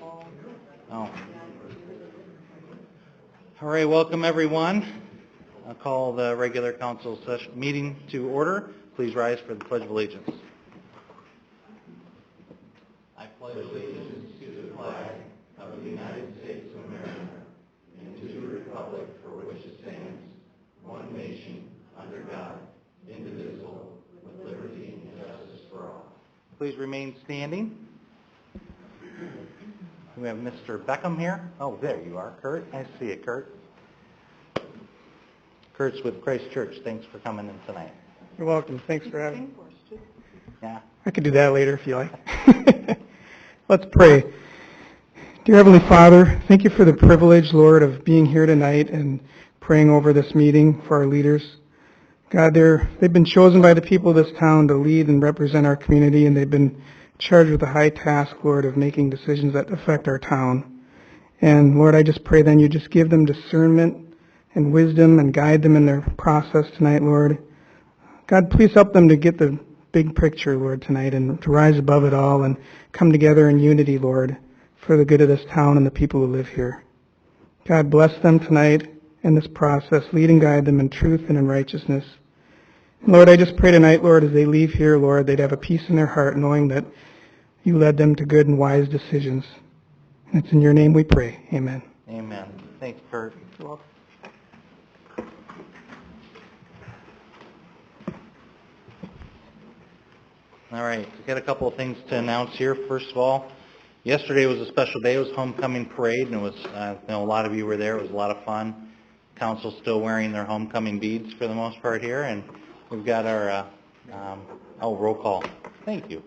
Oh. All right, welcome everyone. I'll call the regular council session meeting to order. Please rise for the Pledge of Allegiance. I pledge allegiance to the flag of the United States of America and to the republic for which it stands, one nation, under God, indivisible, with liberty and justice for all. Please remain standing. We have Mr. Beckham here. Oh, there you are, Kurt. I see you, Kurt. Kurt's with Christ Church. Thanks for coming in tonight. You're welcome. Thanks for having me. Yeah. I could do that later if you like. Let's pray. Dear Heavenly Father, thank you for the privilege, Lord, of being here tonight and praying over this meeting for our leaders. God, they've been chosen by the people of this town to lead and represent our community, and they've been charged with a high task, Lord, of making decisions that affect our town. And Lord, I just pray then you just give them discernment and wisdom and guide them in their process tonight, Lord. God, please help them to get the big picture, Lord, tonight and to rise above it all and come together in unity, Lord, for the good of this town and the people who live here. God, bless them tonight in this process. Lead and guide them in truth and in righteousness. Lord, I just pray tonight, Lord, as they leave here, Lord, they'd have a peace in their heart knowing that you led them to good and wise decisions. And it's in your name we pray. Amen. Amen. Thanks, Kurt. You're welcome. All right, we've got a couple of things to announce here. First of all, yesterday was a special day. It was homecoming parade, and it was, I know a lot of you were there. It was a lot of fun. Council's still wearing their homecoming beads for the most part here, and we've got our, roll call. Thank you.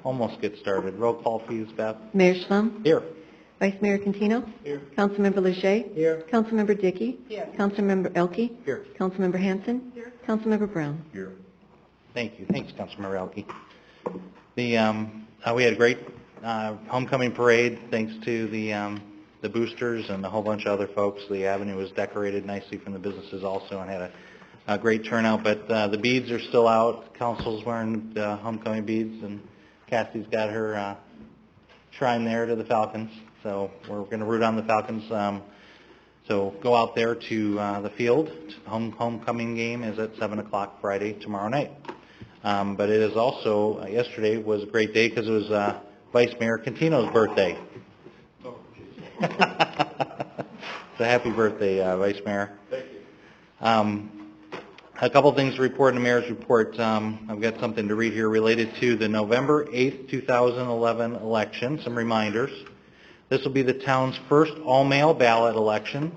Almost get started. Roll call, please, Beth. Mayor Schlum? Here. Vice Mayor Contino? Here. Councilmember Lachey? Here. Councilmember Dickey? Here. Councilmember Elke? Here. Councilmember Hanson? Here. Councilmember Brown? Here. Thank you. Thanks, Councilmember Elke. We had a great homecoming parade thanks to the boosters and a whole bunch of other folks. The avenue was decorated nicely from the businesses also and had a great turnout. But the beads are still out. Council's wearing the homecoming beads, and Cassie's got her shrine there to the Falcons. So we're going to root on the Falcons. So go out there to the field. Homecoming game is at 7 o'clock Friday, tomorrow night. But it is also, yesterday was a great day because it was Vice Mayor Contino's birthday. So happy birthday, Vice Mayor. Thank you. A couple things to report in the Mayor's report. I've got something to read here related to the November 8th, 2011 election. Some reminders. This will be the town's first all-mail ballot election.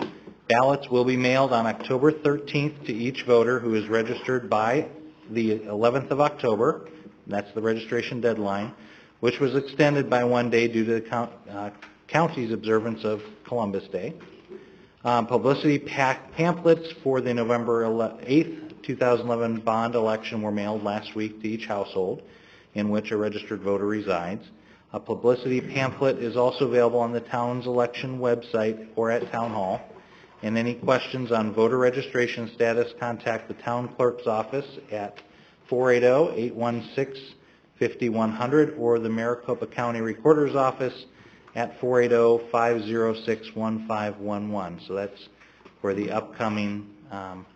Ballots will be mailed on October 13th to each voter who is registered by the 11th of October. That's the registration deadline, which was extended by 1 day due to the county's observance of Columbus Day. Publicity pamphlets for the November 8th, 2011 bond election were mailed last week to each household in which a registered voter resides. A publicity pamphlet is also available on the town's election website or at Town Hall. And any questions on voter registration status, contact the town clerk's office at 480-816-5100 or the Maricopa County Recorder's Office at 480-506-1511. So that's for the upcoming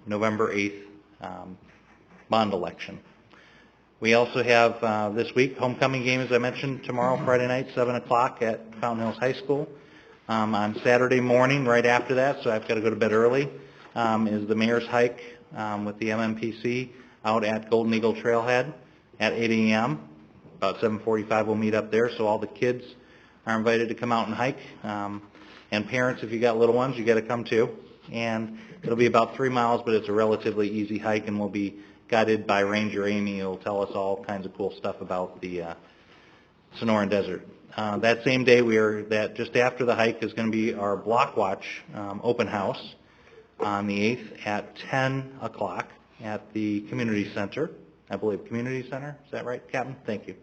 November 8th bond election. We also have this week homecoming game, as I mentioned, tomorrow, Friday night, 7 o'clock at Fountain Hills High School. On Saturday morning, right after that, so I've got to go to bed early, is the Mayor's Hike with the MMPC out at Golden Eagle Trailhead at 8 a.m. About 7:45 we'll meet up there, so all the kids are invited to come out and hike. And parents, if you got little ones, you got to come too. And it'll be about 3 miles, but it's a relatively easy hike, and we'll be guided by Ranger Amy, who'll tell us all kinds of cool stuff about the Sonoran Desert. That same day, just after the hike is going to be our Block Watch open house on the 8th at 10 o'clock at the Community Center. I believe Community Center. Is that right, Captain? Thank you.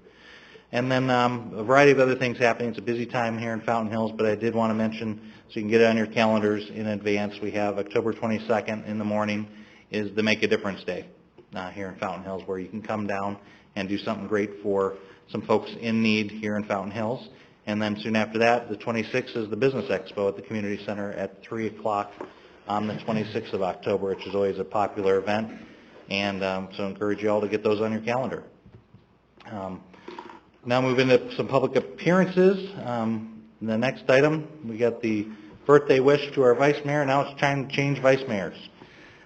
And then a variety of other things happening. It's a busy time here in Fountain Hills, but I did want to mention, so you can get it on your calendars in advance, we have October 22nd in the morning is the Make a Difference Day here in Fountain Hills, where you can come down and do something great for some folks in need here in Fountain Hills. And then soon after that, the 26th is the Business Expo at the Community Center at 3 o'clock on the 26th of October, which is always a popular event. And so I encourage you all to get those on your calendar. Now move into some public appearances. The next item, we got the birthday wish to our vice mayor. Now it's time to change vice mayors.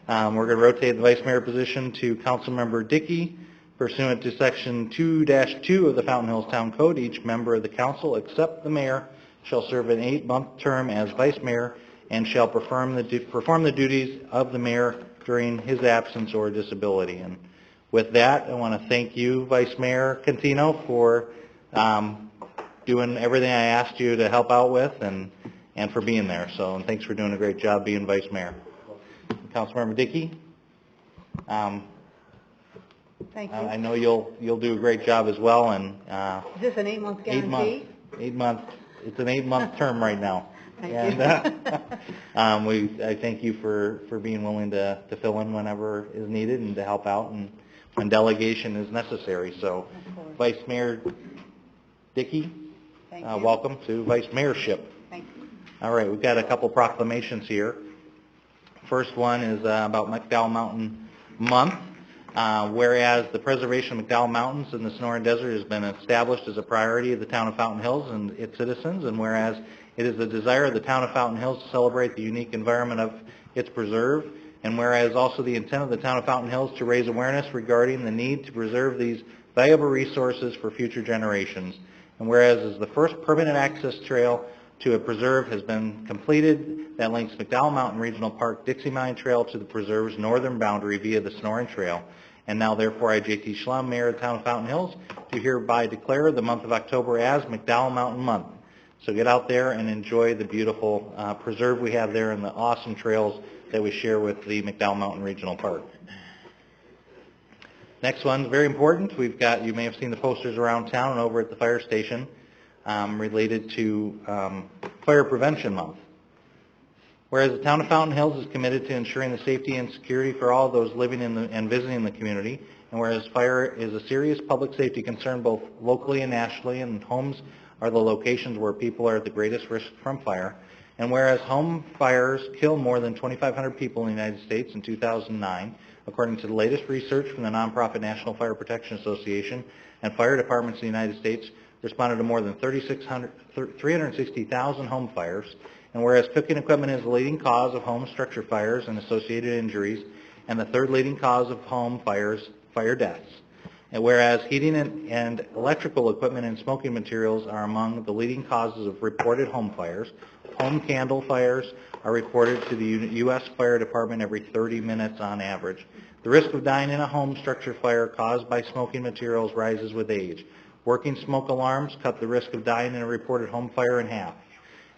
We're going to rotate the vice mayor position to Councilmember Dickey. Pursuant to Section 2-2 of the Fountain Hills Town Code, each member of the council, except the mayor, shall serve an 8-month term as vice mayor and shall perform the duties of the mayor during his absence or disability. And with that, I want to thank you, Vice Mayor Cantino, for doing everything I asked you to help out with and for being there. So, and thanks for doing a great job being vice mayor. Councilmember Dickey. Thank you. I know you'll do a great job as well, and Is this an 8-month guarantee? 8 months. It's an 8-month term right now. Thank And I thank you for being willing to fill in whenever is needed and to help out and when delegation is necessary. So, Vice Mayor Dickey, Thank you. welcome to vice mayorship. Thank you. All right, we've got a couple proclamations here. First one is about McDowell Mountain Month. Whereas the preservation of McDowell Mountains in the Sonoran Desert has been established as a priority of the town of Fountain Hills and its citizens, and whereas it is the desire of the town of Fountain Hills to celebrate the unique environment of its preserve, and whereas also the intent of the town of Fountain Hills to raise awareness regarding the need to preserve these valuable resources for future generations, and whereas as the first permanent access trail to a preserve has been completed that links McDowell Mountain Regional Park Dixie Mine Trail to the preserve's northern boundary via the Sonoran Trail. And now, therefore, I, J.T. Schlum, Mayor of the Town of Fountain Hills, do hereby declare the month of October as McDowell Mountain Month. So get out there and enjoy the beautiful preserve we have there and the awesome trails that we share with the McDowell Mountain Regional Park. Next one, very important. We've got, you may have seen the posters around town and over at the fire station related to Fire Prevention Month. Whereas the town of Fountain Hills is committed to ensuring the safety and security for all those living in and visiting the community, and whereas fire is a serious public safety concern both locally and nationally, and homes are the locations where people are at the greatest risk from fire, and whereas home fires kill more than 2,500 people in the United States in 2009, according to the latest research from the nonprofit National Fire Protection Association, and fire departments in the United States responded to more than 360,000 home fires. And whereas cooking equipment is the leading cause of home structure fires and associated injuries, and the third leading cause of home fires, fire deaths. And whereas heating and electrical equipment and smoking materials are among the leading causes of reported home fires, home candle fires are reported to the U.S. Fire Department every 30 minutes on average. The risk of dying in a home structure fire caused by smoking materials rises with age. Working smoke alarms cut the risk of dying in a reported home fire in half.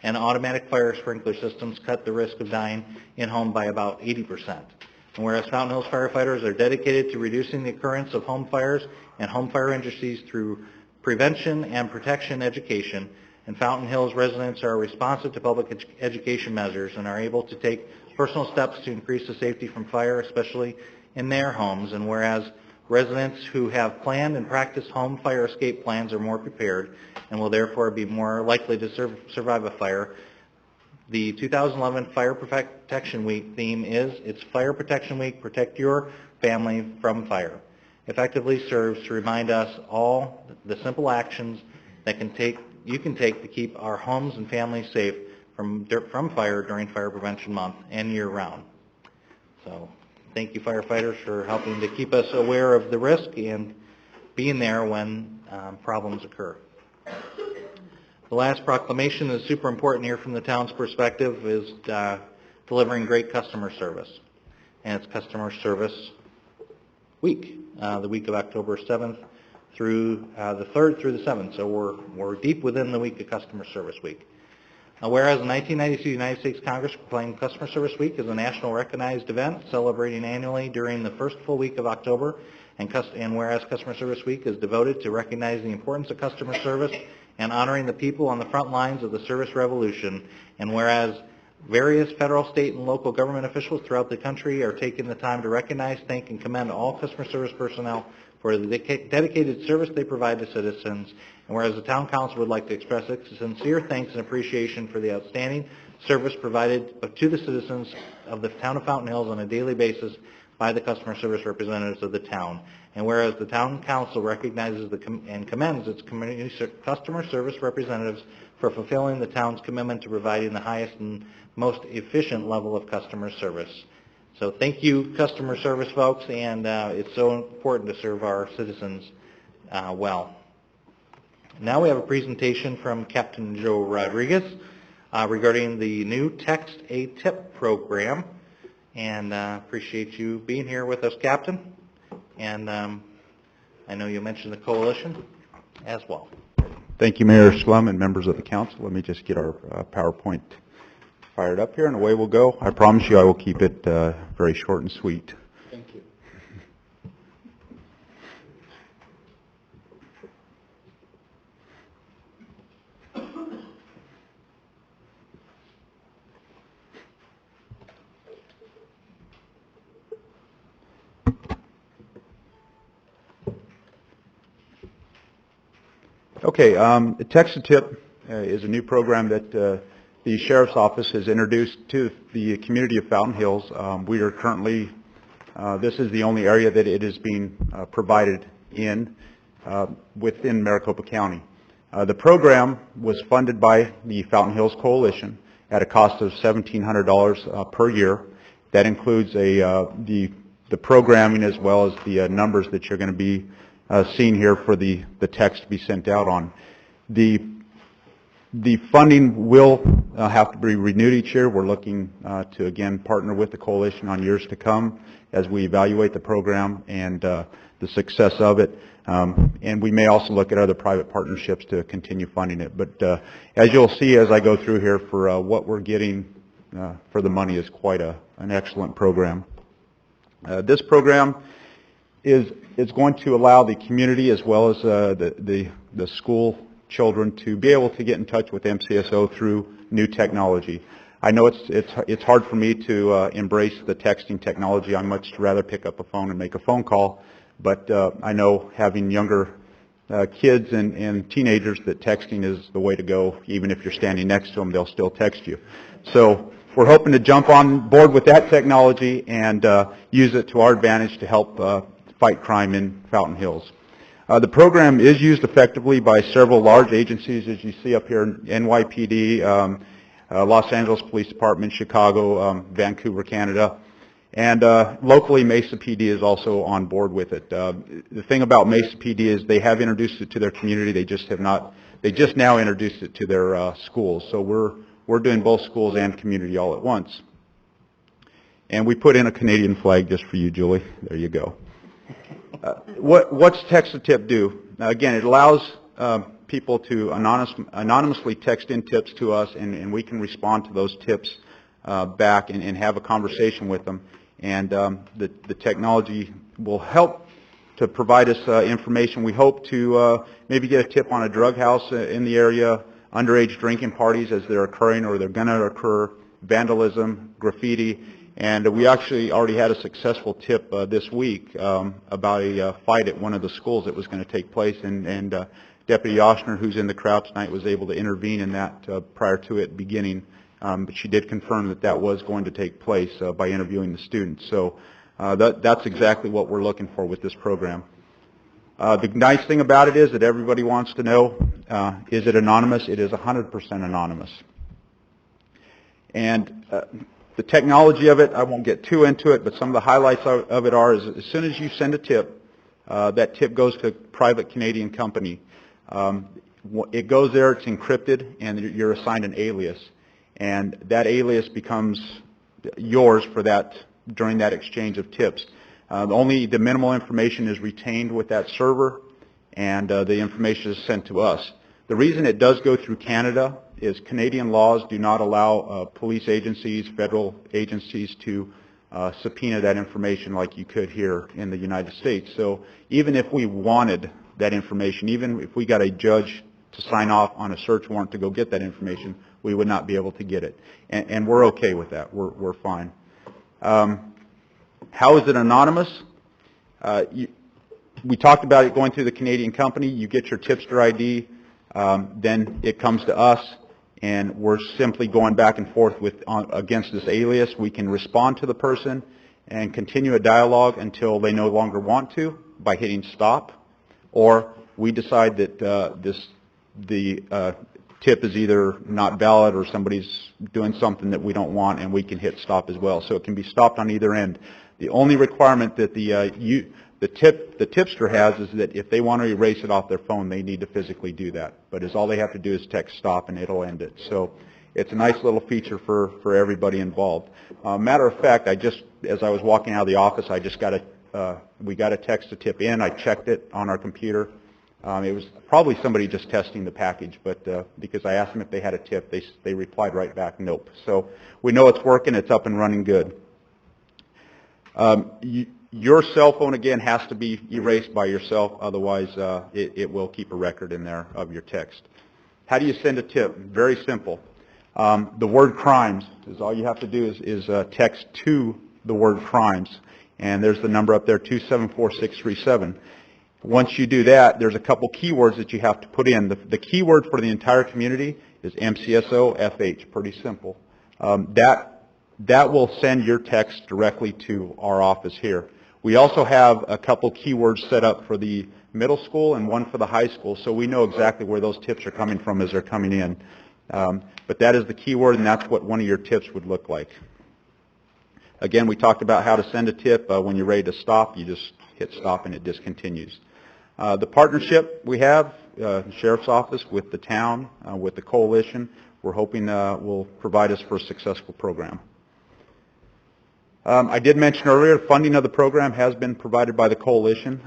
And automatic fire sprinkler systems cut the risk of dying in home by about 80%. And whereas Fountain Hills firefighters are dedicated to reducing the occurrence of home fires and home fire injuries through prevention and protection education, and Fountain Hills residents are responsive to public education measures and are able to take personal steps to increase the safety from fire, especially in their homes, and whereas residents who have planned and practiced home fire escape plans are more prepared and will therefore be more likely to survive a fire. The 2011 Fire Protection Week theme is, it's Fire Protection Week, protect your family from fire. Effectively serves to remind us all the simple actions that you can take to keep our homes and families safe from fire during Fire Prevention Month and year round. So thank you, firefighters, for helping to keep us aware of the risk and being there when problems occur. The last proclamation is super important here from the town's perspective, is delivering great customer service. And it's Customer Service Week, the week of October 7th through the 3rd through the 7th. So we're deep within the week of Customer Service Week. Whereas in 1992, the United States Congress proclaimed Customer Service Week as a national recognized event celebrating annually during the first full week of October, and whereas Customer Service Week is devoted to recognizing the importance of customer service and honoring the people on the front lines of the service revolution, and whereas various federal, state, and local government officials throughout the country are taking the time to recognize, thank, and commend all customer service personnel for the dedicated service they provide to citizens, And whereas the Town Council would like to express its sincere thanks and appreciation for the outstanding service provided to the citizens of the Town of Fountain Hills on a daily basis by the customer service representatives of the town. And whereas the Town Council recognizes and commends its customer service representatives for fulfilling the town's commitment to providing the highest and most efficient level of customer service. So thank you, customer service folks, and it's so important to serve our citizens well. Now we have a presentation from Captain Joe Rodriguez regarding the new Text a Tip program, and appreciate you being here with us, Captain. And I know you mentioned the coalition as well. Thank you, Mayor Slum and members of the council. Let me just get our PowerPoint fired up here, and away we'll go. I promise you I will keep it very short and sweet. Thank you. Okay, Text a Tip is a new program that the Sheriff's Office has introduced to the community of Fountain Hills. We are currently, this is the only area that it is being provided in within Maricopa County. The program was funded by the Fountain Hills Coalition at a cost of $1,700 per year. That includes the programming as well as the numbers that you're going to be seeing here for the text to be sent out on. The funding will have to be renewed each year. We're looking to again partner with the coalition on years to come as we evaluate the program and the success of it. And we may also look at other private partnerships to continue funding it. But as you'll see as I go through here, for what we're getting for the money is quite an excellent program. This program is going to allow the community as well as the school children to be able to get in touch with MCSO through new technology. I know it's hard for me to embrace the texting technology. I much rather pick up a phone and make a phone call, but I know having younger kids and teenagers that texting is the way to go. Even if you're standing next to them, they'll still text you. So we're hoping to jump on board with that technology and use it to our advantage to help fight crime in Fountain Hills. The program is used effectively by several large agencies, as you see up here, NYPD, Los Angeles Police Department, Chicago, Vancouver, Canada, and locally Mesa PD is also on board with it. The thing about Mesa PD is they have introduced it to their community. They just now introduced it to their schools. So we're doing both schools and community all at once. And we put in a Canadian flag just for you, Julie. There you go. What's Text a Tip do? Again, it allows people to anonymously text in tips to us, and we can respond to those tips back and have a conversation with them. And the technology will help to provide us information. We hope to maybe get a tip on a drug house in the area, underage drinking parties as they're occurring or they're going to occur, vandalism, graffiti. And we actually already had a successful tip this week about a fight at one of the schools that was going to take place, and Deputy Oshner, who's in the crowd tonight, was able to intervene in that prior to it beginning. But she did confirm that that was going to take place by interviewing the students. So that's exactly what we're looking for with this program. The nice thing about it is that everybody wants to know, is it anonymous? It is 100% anonymous. And the technology of it, I won't get too into it, but some of the highlights of it are, is as soon as you send a tip, that tip goes to a private Canadian company. It goes there, it's encrypted, and you're assigned an alias. And that alias becomes yours for that, during that exchange of tips. Only the minimal information is retained with that server, and the information is sent to us. The reason it does go through Canada is Canadian laws do not allow police agencies, federal agencies to subpoena that information like you could here in the United States. So even if we wanted that information, even if we got a judge to sign off on a search warrant to go get that information, we would not be able to get it. And we're okay with that. We're fine. How is it anonymous? We talked about it going through the Canadian company. You get your tipster ID then it comes to us, and we're simply going back and forth against this alias. We can respond to the person and continue a dialogue until they no longer want to by hitting stop, or we decide that the tip is either not valid or somebody's doing something that we don't want, and we can hit stop as well. So it can be stopped on either end. The only requirement that the tipster has is that if they want to erase it off their phone, they need to physically do that. But all they have to do is text stop and it'll end it. So it's a nice little feature for everybody involved. Matter of fact, as I was walking out of the office, we got a text to tip in. I checked it on our computer. It was probably somebody just testing the package, but because I asked them if they had a tip, they replied right back, nope. So we know it's working. It's up and running good. Your cell phone, again, has to be erased by yourself. Otherwise, it will keep a record in there of your text. How do you send a tip? Very simple. The word crimes is all you have to do is text to the word crimes. And there's the number up there, 274637. Once you do that, there's a couple keywords that you have to put in. The keyword for the entire community is MCSO-FH. Pretty simple. That will send your text directly to our office here. We also have a couple keywords set up for the middle school and one for the high school, so we know exactly where those tips are coming from as they're coming in. But that is the keyword, and that's what one of your tips would look like. Again, we talked about how to send a tip. When you're ready to stop, you just hit stop and it discontinues. The partnership we have, the Sheriff's Office with the town, with the coalition, we're hoping will provide us for a successful program. I did mention earlier, funding of the program has been provided by the coalition.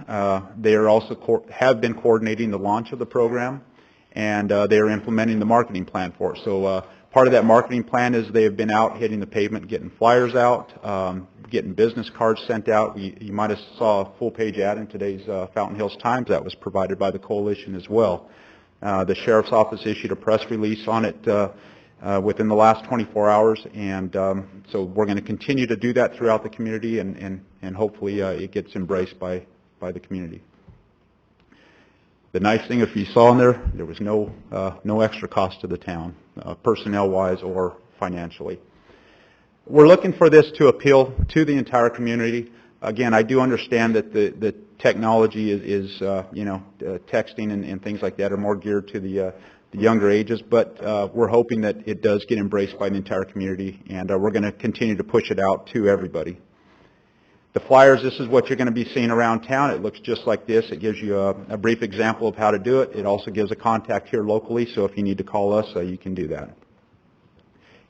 They are also have been coordinating the launch of the program, and they are implementing the marketing plan for it. So part of that marketing plan is they have been out hitting the pavement, getting flyers out, getting business cards sent out. You might have saw a full-page ad in today's Fountain Hills Times that was provided by the coalition as well. The Sheriff's Office issued a press release on it within the last 24 hours, and so we're going to continue to do that throughout the community, and hopefully it gets embraced by the community. The nice thing, if you saw in there was no extra cost to the town, personnel-wise or financially. We're looking for this to appeal to the entire community. Again, I do understand that the technology is texting and things like that are more geared to the younger ages, but we're hoping that it does get embraced by the entire community, and we're going to continue to push it out to everybody. The flyers, this is what you're going to be seeing around town. It looks just like this. It gives you a brief example of how to do it. It also gives a contact here locally, so if you need to call us, you can do that.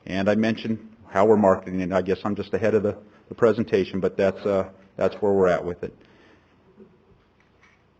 And I mentioned how we're marketing it. I guess I'm just ahead of the presentation, but that's where we're at with it.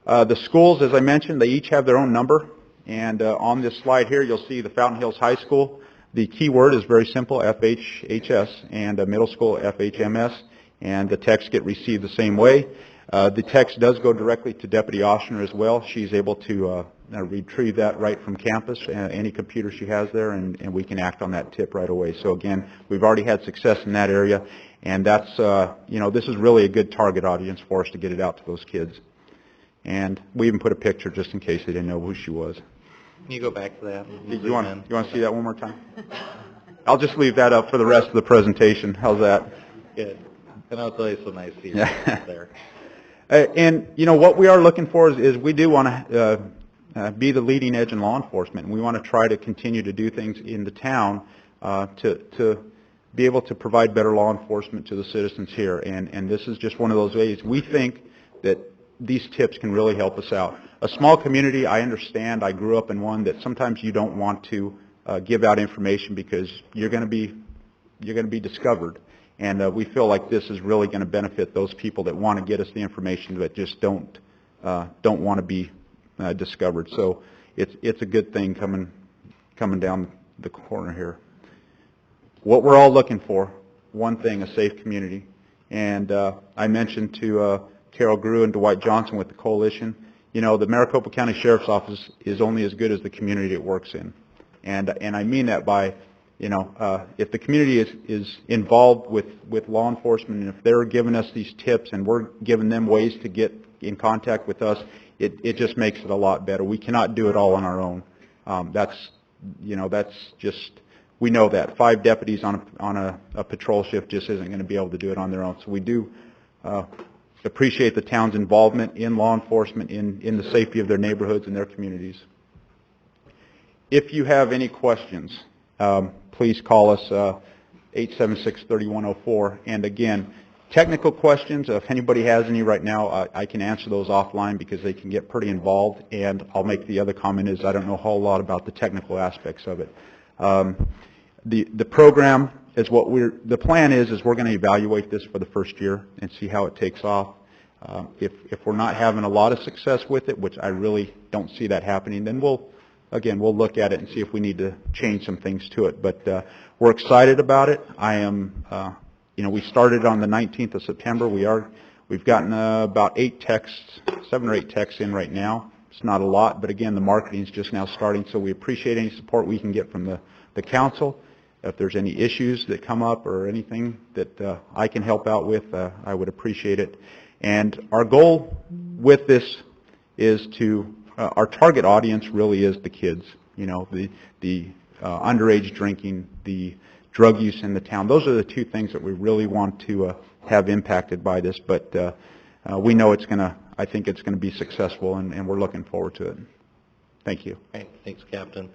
The schools, as I mentioned, they each have their own number. And on this slide here, you'll see the Fountain Hills High School. The keyword is very simple, FHHS, and middle school, FHMS. And the texts get received the same way. The text does go directly to Deputy Oshner as well. She's able to retrieve that right from campus, any computer she has there, and we can act on that tip right away. So again, we've already had success in that area, and that's, this is really a good target audience for us to get it out to those kids. And we even put a picture just in case they didn't know who she was. Can you go back to that? You want to see that one more time? I'll just leave that up for the rest of the presentation. How's that? Good. And it's always so nice to see you there. And, what we are looking for is we do want to be the leading edge in law enforcement. And we want to try to continue to do things in the town to be able to provide better law enforcement to the citizens here. And this is just one of those ways. We think that these tips can really help us out. A small community, I understand. I grew up in one that sometimes you don't want to give out information because you're going to be discovered. And we feel like this is really going to benefit those people that want to get us the information but just don't want to be discovered. So it's a good thing coming down the corner here. What we're all looking for, one thing, a safe community. And I mentioned to Carol Grew and Dwight Johnson with the coalition, the Maricopa County Sheriff's Office is only as good as the community it works in. And I mean that by, if the community is involved with law enforcement, and if they're giving us these tips and we're giving them ways to get in contact with us, it just makes it a lot better. We cannot do it all on our own. That's just, we know that 5 deputies on a patrol shift just isn't going to be able to do it on their own. So we do appreciate the town's involvement in law enforcement, in the safety of their neighborhoods and their communities. If you have any questions, please call us 876-3104. And again, technical questions, if anybody has any right now, I can answer those offline because they can get pretty involved. And I'll make the other comment is I don't know a whole lot about the technical aspects of it. The program is the plan is we're going to evaluate this for the first year and see how it takes off. If we're not having a lot of success with it, which I really don't see that happening, then we'll look at it and see if we need to change some things to it. But we're excited about it. I am, we started on the 19th of September. We've gotten about 7 or 8 texts in right now. It's not a lot, but again, the marketing is just now starting, so we appreciate any support we can get from the council. If there's any issues that come up or anything that I can help out with, I would appreciate it. And our goal with this is our target audience really is the kids, the underage drinking, the drug use in the town. Those are the 2 things that we really want to have impacted by this, but we know I think it's going to be successful, and we're looking forward to it. Thank you. Great. Thanks, Captain.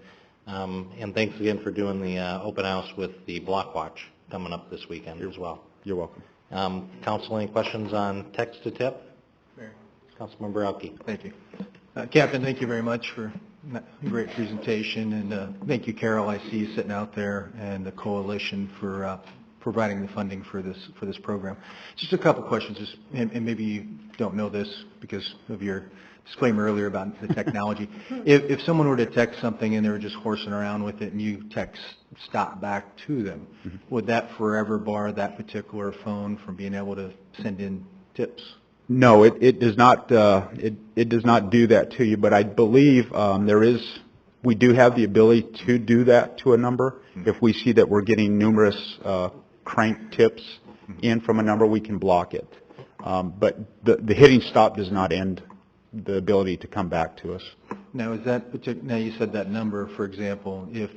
And thanks again for doing the open house with the Block Watch coming up this weekend as well. You're welcome. Council, any questions on text to tip? Mayor. Councilmember Elke. Thank you. Captain, thank you very much for a great presentation, and thank you, Carol. I see you sitting out there, and the coalition for providing the funding for this program. Just a couple questions, and maybe you don't know this because of your disclaimer earlier about the technology. If someone were to text something and they were just horsing around with it, and you text stop back to them, would that forever bar that particular phone from being able to send in tips? No, it does not. It does not do that to you. But I believe we do have the ability to do that to a number. If we see that we're getting numerous crank tips in from a number, we can block it. But the hitting stop does not end the ability to come back to us. Now, now you said that number, for example, if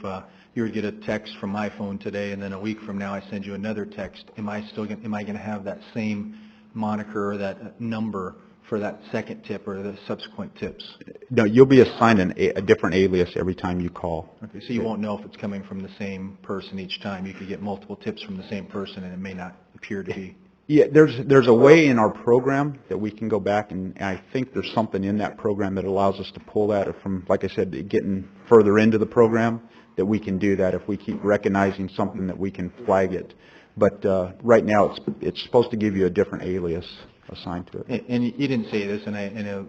you would get a text from my phone today, and then a week from now I send you another text, am I going to have that same moniker or that number for that second tip or the subsequent tips? No, you'll be assigned a different alias every time you call. Okay, so you won't know if it's coming from the same person each time. You could get multiple tips from the same person, and it may not appear to be. Yeah, there's a way in our program that we can go back, and I think there's something in that program that allows us to pull that from, like I said, getting further into the program, that we can do that if we keep recognizing something that we can flag it. But right now, it's supposed to give you a different alias assigned to it. And you didn't say this, and I know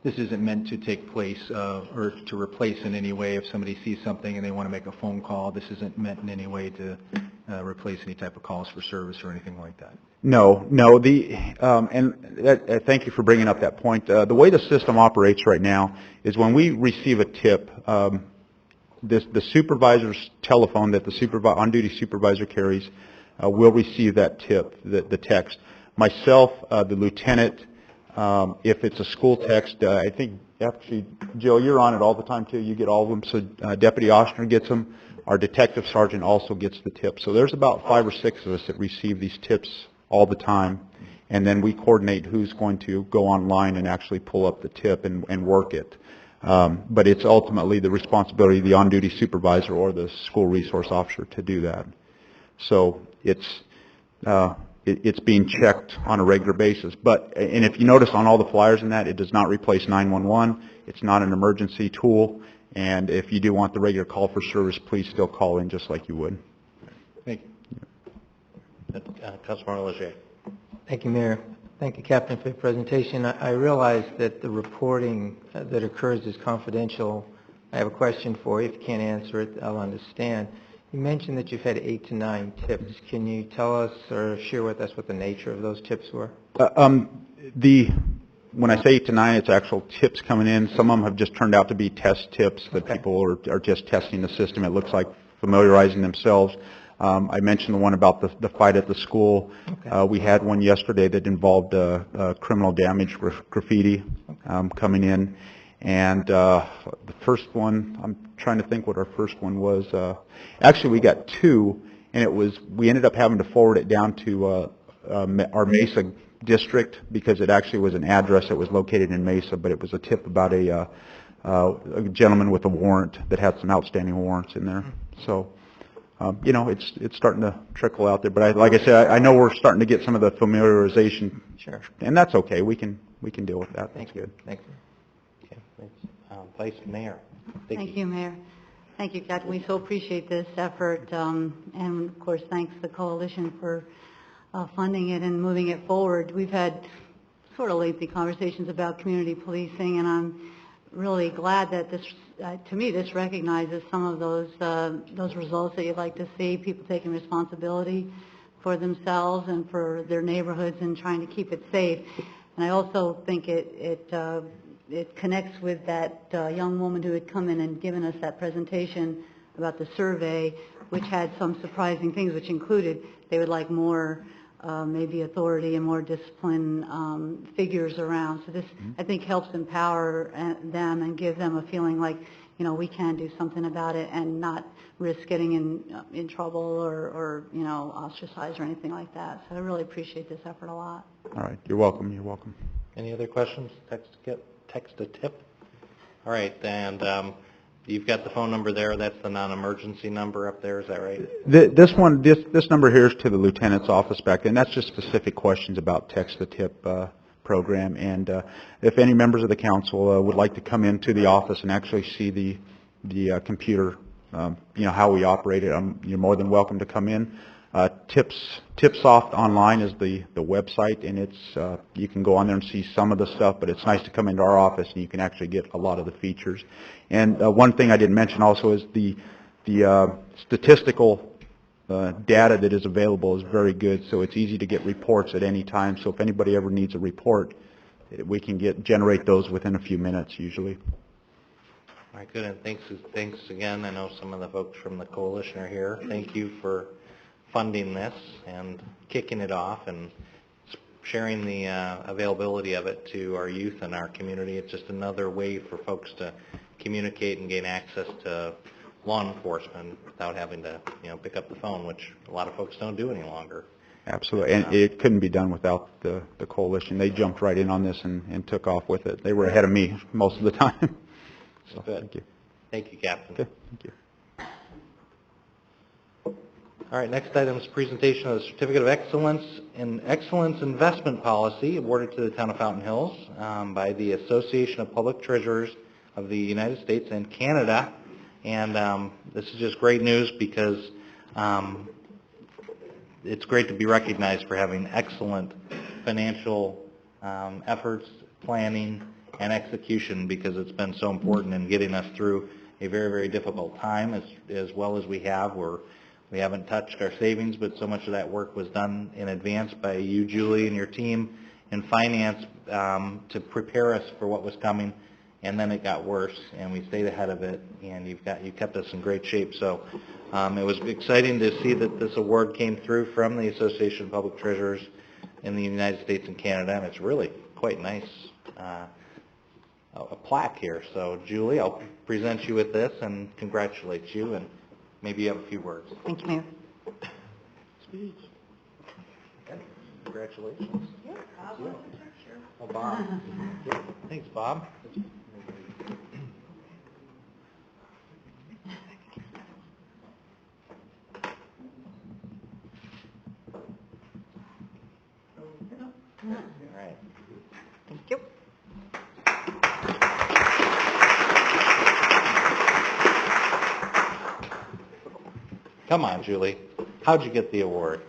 this isn't meant to take place or to replace in any way. If somebody sees something and they want to make a phone call, this isn't meant in any way to replace any type of calls for service or anything like that. No. Thank you for bringing up that point. The way the system operates right now is when we receive a tip, the supervisor's telephone that the on-duty supervisor carries will receive that tip, the text. Myself, the lieutenant, if it's a school text, I think actually, Jill, you're on it all the time too. You get all of them. So Deputy Oshner gets them. Our detective sergeant also gets the tip. So there's about 5 or 6 of us that receive these tips all the time, and then we coordinate who's going to go online and actually pull up the tip and work it. But it's ultimately the responsibility of the on-duty supervisor or the school resource officer to do that. So it's being checked on a regular basis. And if you notice on all the flyers in that, it does not replace 911. It's not an emergency tool. And if you do want the regular call for service, please still call in just like you would. Thank you. Councilmember Leger. Thank you, Mayor. Thank you, Captain, for the presentation. I realize that the reporting that occurs is confidential. I have a question for you. If you can't answer it, I'll understand. You mentioned that you've had 8 to 9 tips. Can you tell us or share with us what the nature of those tips were? When I say 8 to 9, it's actual tips coming in. Some of them have just turned out to be test tips that people are just testing the system. It looks like familiarizing themselves. I mentioned the one about the fight at the school. Okay. We had one yesterday that involved criminal damage graffiti coming in. And the first one, I'm trying to think what our first one was. Actually, we got two, and we ended up having to forward it down to our Mesa district because it actually was an address that was located in Mesa, but it was a tip about a gentleman with a warrant that had some outstanding warrants in there. So, it's starting to trickle out there. But like I said, I know we're starting to get some of the familiarization. Sure. And that's okay. We can deal with that. That's good. Thank you. Okay, thanks. Vice Mayor. Thank you, Mayor. Thank you, Captain. We so appreciate this effort, and of course, thanks the coalition for funding it and moving it forward. We've had sort of lengthy conversations about community policing, and I'm really glad that this, to me, this recognizes some of those results that you'd like to see, people taking responsibility for themselves and for their neighborhoods and trying to keep it safe. And I also think it connects with that young woman who had come in and given us that presentation about the survey, which had some surprising things, which included they would like more maybe authority and more discipline figures around. So this, I think, helps empower them and give them a feeling like, we can do something about it and not risk getting in trouble or ostracized or anything like that. So I really appreciate this effort a lot. All right. You're welcome. You're welcome. Any other questions? Text a tip. All right, and you've got the phone number there. That's the non-emergency number up there. Is that right? This number here is to the lieutenant's office back then. That's just specific questions about text the tip program. And if any members of the council would like to come into the office and actually see the computer, how we operate it, you're more than welcome to come in. Tipsoft Online is the website, and it's you can go on there and see some of the stuff, but it's nice to come into our office and you can actually get a lot of the features. And one thing I didn't mention also is the statistical data that is available is very good, so it's easy to get reports at any time. So if anybody ever needs a report, we can generate those within a few minutes usually. All right, good. And thanks again. I know some of the folks from the coalition are here. Thank you for funding this and kicking it off and sharing the availability of it to our youth and our community. It's just another way for folks to communicate and gain access to law enforcement without having to, pick up the phone, which a lot of folks don't do any longer. Absolutely, and it couldn't be done without the coalition. They jumped right in on this and took off with it. They were ahead of me most of the time. So, good. Thank you. Thank you, Captain. Okay, thank you. All right, next item is presentation of the Certificate of Excellence in Excellence Investment Policy awarded to the town of Fountain Hills by the Association of Public Treasurers of the United States and Canada. And this is just great news because it's great to be recognized for having excellent financial efforts, planning, and execution, because it's been so important in getting us through a very, very difficult time as well as we have. We haven't touched our savings, but so much of that work was done in advance by you, Julie, and your team in finance to prepare us for what was coming, and then it got worse, and we stayed ahead of it, and you kept us in great shape. So it was exciting to see that this award came through from the Association of Public Treasurers in the United States and Canada, and it's really quite nice, a plaque here. So, Julie, I'll present you with this and congratulate you, and maybe you have a few words. Thank you, Mayor. Speech. Okay. Congratulations. Yeah, Bob. Sure. Oh, Bob. Yeah. Thanks, Bob. All right. Thank you. Come on, Julie. How'd you get the award?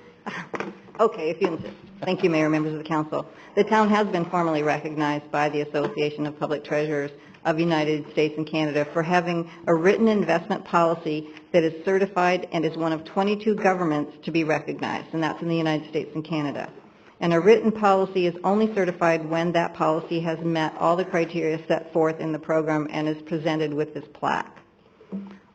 Okay, if you insist. Thank you, Mayor, members of the council. The town has been formally recognized by the Association of Public Treasurers of the United States and Canada for having a written investment policy that is certified and is one of 22 governments to be recognized, and that's in the United States and Canada. And a written policy is only certified when that policy has met all the criteria set forth in the program and is presented with this plaque.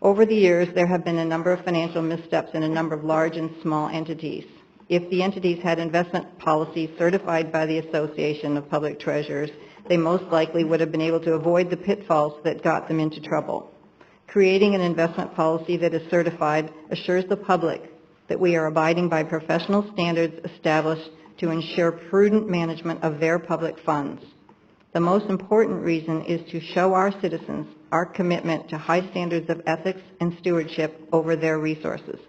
Over the years, there have been a number of financial missteps in a number of large and small entities. If the entities had investment policies certified by the Association of Public Treasurers, they most likely would have been able to avoid the pitfalls that got them into trouble. Creating an investment policy that is certified assures the public that we are abiding by professional standards established to ensure prudent management of their public funds. The most important reason is to show our citizens our commitment to high standards of ethics and stewardship over their resources.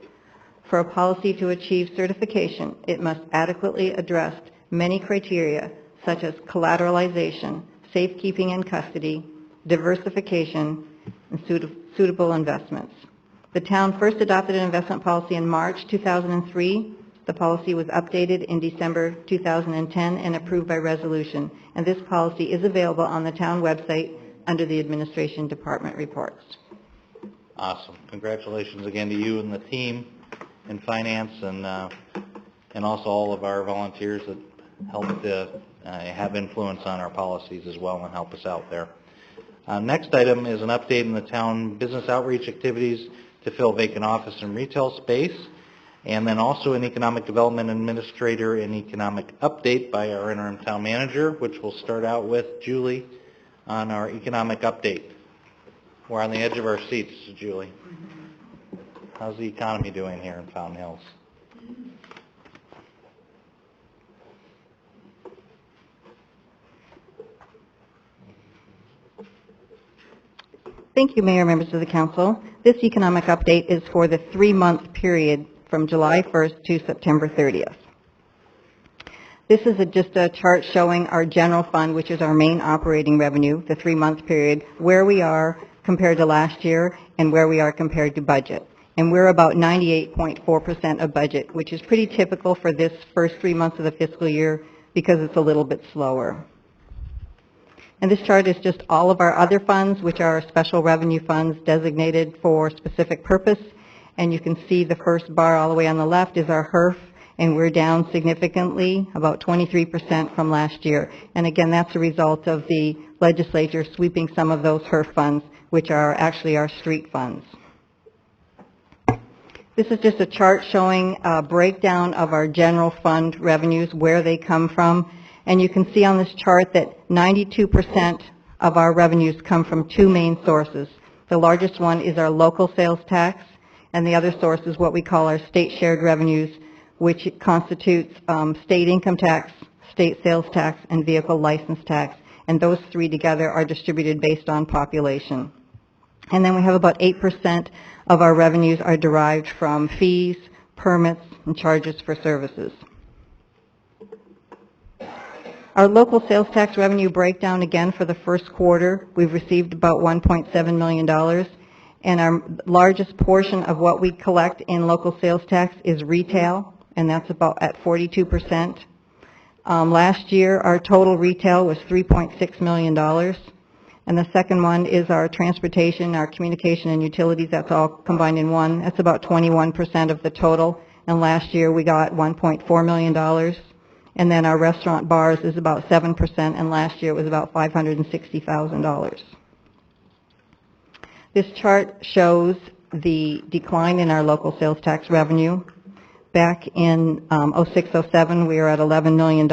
For a policy to achieve certification, it must adequately address many criteria such as collateralization, safekeeping and custody, diversification, and suitable investments. The town first adopted an investment policy in March 2003. The policy was updated in December 2010 and approved by resolution, and this policy is available on the town website under the Administration Department reports. Awesome. Congratulations again to you and the team in finance, and also all of our volunteers that help to have influence on our policies as well and help us out there. Next item is an update in the town business outreach activities to fill vacant office and retail space, and then also an economic development administrator and economic update by our interim town manager, which will start out with Julie on our economic update. We're on the edge of our seats, Julie. How's the economy doing here in Fountain Hills? Thank you, Mayor, members of the council. This economic update is for the 3-month period from July 1st to September 30th. This is just a chart showing our general fund, which is our main operating revenue, the 3-month period, where we are compared to last year and where we are compared to budget. And we're about 98.4% of budget, which is pretty typical for this first 3 months of the fiscal year because it's a little bit slower. And this chart is just all of our other funds, which are special revenue funds designated for specific purpose. And you can see the first bar all the way on the left is our HERF, and we're down significantly, about 23% from last year. And again, that's a result of the legislature sweeping some of those HERF funds, which are actually our street funds. This is just a chart showing a breakdown of our general fund revenues, where they come from. And you can see on this chart that 92% of our revenues come from 2 main sources. The largest one is our local sales tax, and the other source is what we call our state shared revenues, which constitutes state income tax, state sales tax, and vehicle license tax. And those 3 together are distributed based on population. And then we have about 8% of our revenues are derived from fees, permits, and charges for services. Our local sales tax revenue breakdown again for the first quarter, we've received about $1.7 million, and our largest portion of what we collect in local sales tax is retail, and that's about at 42%. Last year, our total retail was $3.6 million, and the second one is our transportation, our communication and utilities. That's all combined in one. That's about 21% of the total, and last year we got $1.4 million. And then our restaurant bars is about 7%, and last year it was about $560,000. This chart shows the decline in our local sales tax revenue. Back in 06-07, we were at $11 million,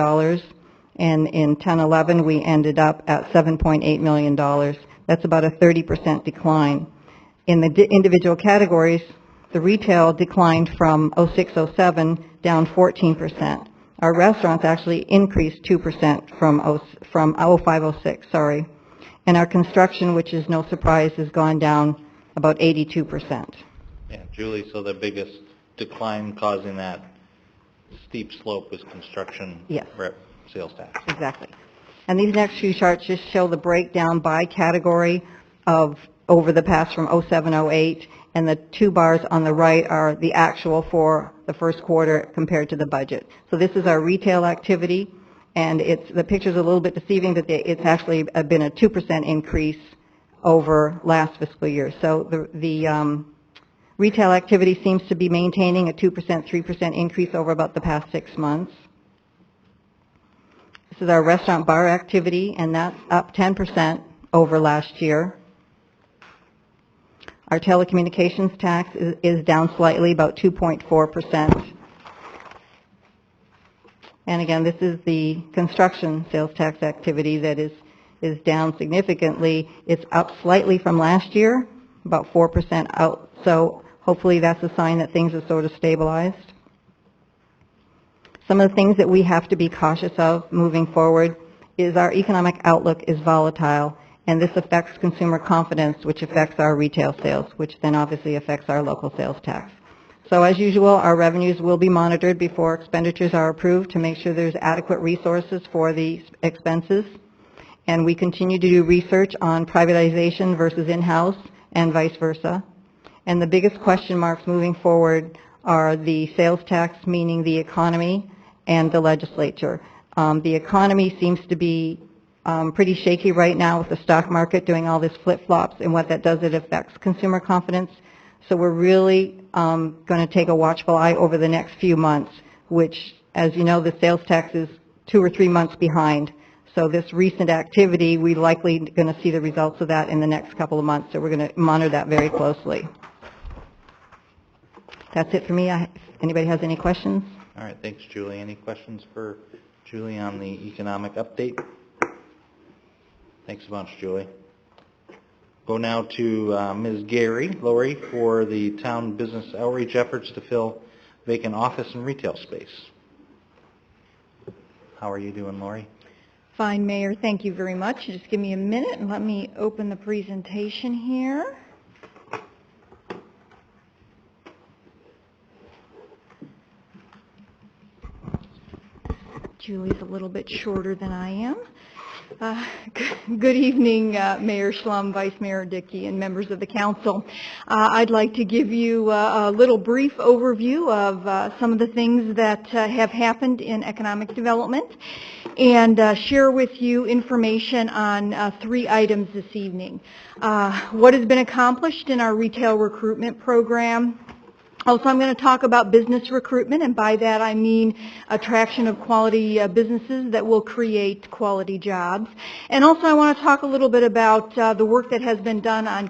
and in 10-11, we ended up at $7.8 million. That's about a 30% decline. In the individual categories, the retail declined from 06-07 down 14%. Our restaurants actually increased 2% from 05-06, sorry. And our construction, which is no surprise, has gone down about 82%. Yeah, Julie, so the biggest decline causing that steep slope was construction. Yes. Sales tax. Exactly. And these next few charts just show the breakdown by category of over the past from 07-08, and the 2 bars on the right are the actual for the first quarter compared to the budget. So this is our retail activity, and the picture's a little bit deceiving, but it's actually been a 2% increase over last fiscal year. So the retail activity seems to be maintaining a 2%, 3% increase over about the past 6 months. This is our restaurant bar activity, and that's up 10% over last year. Our telecommunications tax is down slightly, about 2.4%. And again, this is the construction sales tax activity that is is down significantly. It's up slightly from last year, about 4% out. So hopefully that's a sign that things are sort of stabilized. Some of the things that we have to be cautious of moving forward is our economic outlook is volatile, and this affects consumer confidence, which affects our retail sales, which then obviously affects our local sales tax. So as usual, our revenues will be monitored before expenditures are approved to make sure there's adequate resources for the expenses. And we continue to do research on privatization versus in-house and vice versa. And the biggest question marks moving forward are the sales tax, meaning the economy, and the legislature. The economy seems to be pretty shaky right now with the stock market doing all this flip-flops, and what that does, it affects consumer confidence. So we're really going to take a watchful eye over the next few months, which, as you know, the sales tax is 2 or 3 months behind. So this recent activity, we're likely going to see the results of that in the next couple of months, so we're going to monitor that very closely. That's it for me. If anybody has any questions? All right, thanks, Julie. Any questions for Julie on the economic update? Thanks a bunch, Julie. Go now to Ms. Lori, for the town business outreach efforts to fill vacant office and retail space. How are you doing, Lori? Fine, Mayor. Thank you very much. Just give me a minute and let me open the presentation here. Julie's a little bit shorter than I am. Good evening, Mayor Schlum, Vice Mayor Dickey, and members of the council. I'd like to give you a little brief overview of some of the things that have happened in economic development and share with you information on 3 items this evening. What has been accomplished in our retail recruitment program. Also, I'm going to talk about business recruitment, and by that I mean attraction of quality businesses that will create quality jobs. And also I want to talk a little bit about the work that has been done on